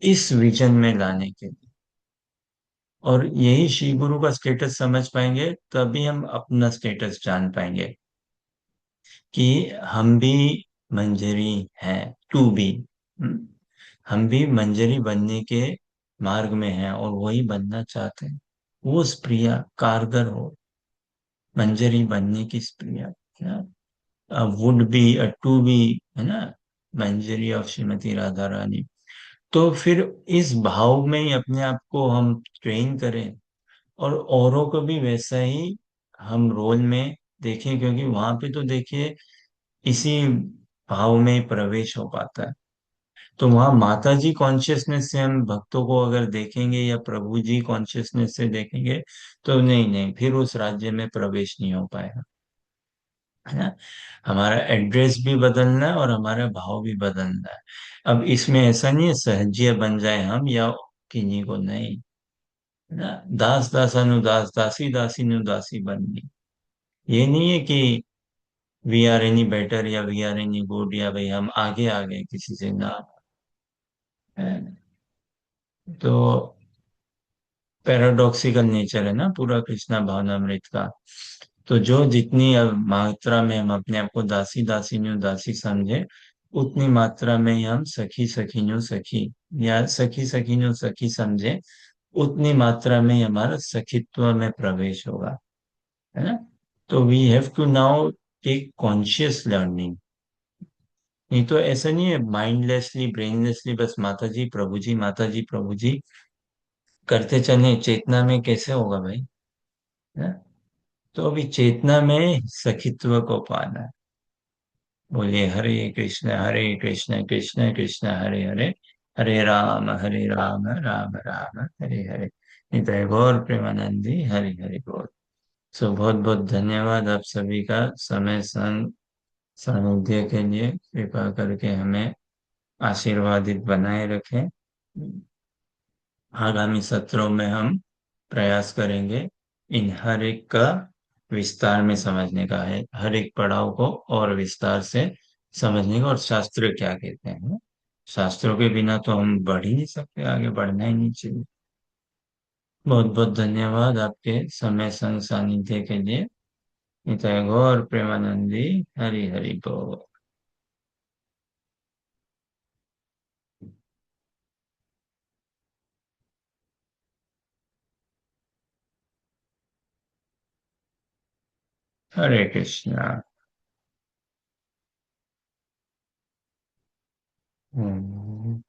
इस विजन में लाने के लिए, और यही श्री गुरु का स्टेटस समझ पाएंगे, तभी हम अपना स्टेटस जान पाएंगे कि हम भी मंजरी हैं, टू बी, हम भी मंजरी बनने के मार्ग में हैं, और वही बनना चाहते हैं, वो स्प्रिया कारगर हो, मंजरी बनने की Supriya, would be to be, है ना, मंजरी ऑफ श्रीमती राधा रानी। तो फिर इस भाव में ही अपने आप को हम ट्रेन करें, और औरों को भी वैसा ही हम रोल में देखें, क्योंकि वहां पे तो देखिए इसी भाव में प्रवेश हो पाता है। तो वहां माता जी कॉन्शियसनेस से हम भक्तों को अगर देखेंगे, या प्रभु जी कॉन्शियसनेस से देखेंगे, तो नहीं नहीं, फिर उस राज्य में प्रवेश नहीं हो पाएगा, है ना? हमारा एड्रेस भी बदलना है, और हमारा भाव भी बदलना है। अब इसमें ऐसा नहीं है सहजिया बन जाए हम, या किन्हीं को नहीं, है ना, दास दासानुदास, दासी दासीनुदासी बननी, ये नहीं है कि वी आर एनी बेटर या वी आर एनी गुड, या भाई हम आगे आ गए किसी से ना, है। तो पैराडॉक्सिकल नेचर है ना पूरा कृष्णा भावनामृत का। तो जो जितनी मात्रा में हम अपने आप को दासी दासीन्यू दासी समझे, उतनी मात्रा में ही हम सखी सखीन्यू सखी, या सखी सखीन्यू सखी समझे, उतनी मात्रा में ही हमारा सखित्व में प्रवेश होगा, है ना? तो we have to now take conscious learning, नहीं तो ऐसा नहीं है माइंडलेसली ब्रेनलेसली बस माता जी प्रभु जी, माता जी प्रभु जी करते चले, चेतना में कैसे होगा भाई, है? तो अभी चेतना में सखित्व को पाना है। बोलिए हरे कृष्ण कृष्ण कृष्ण हरे हरे, हरे राम राम राम हरे हरे, निताय गौर प्रेमानंदी हरि हरि बोल। सो बहुत बहुत धन्यवाद आप सभी का, समय संग सानिध्य के लिए, कृपा करके हमें आशीर्वादित बनाए रखें। आगामी सत्रों में हम प्रयास करेंगे इन हर एक का विस्तार में समझने का, है हर एक पड़ाव को और विस्तार से समझने का, और शास्त्र क्या कहते हैं। शास्त्रों के बिना तो हम बढ़ ही नहीं सकते, आगे बढ़ना ही नहीं चाहिए। बहुत बहुत धन्यवाद आपके समय संग सानिध्य के लिए। निताय गौर प्रेमानंदी। हरि हरि बोल। हरे कृष्णा। हम्म।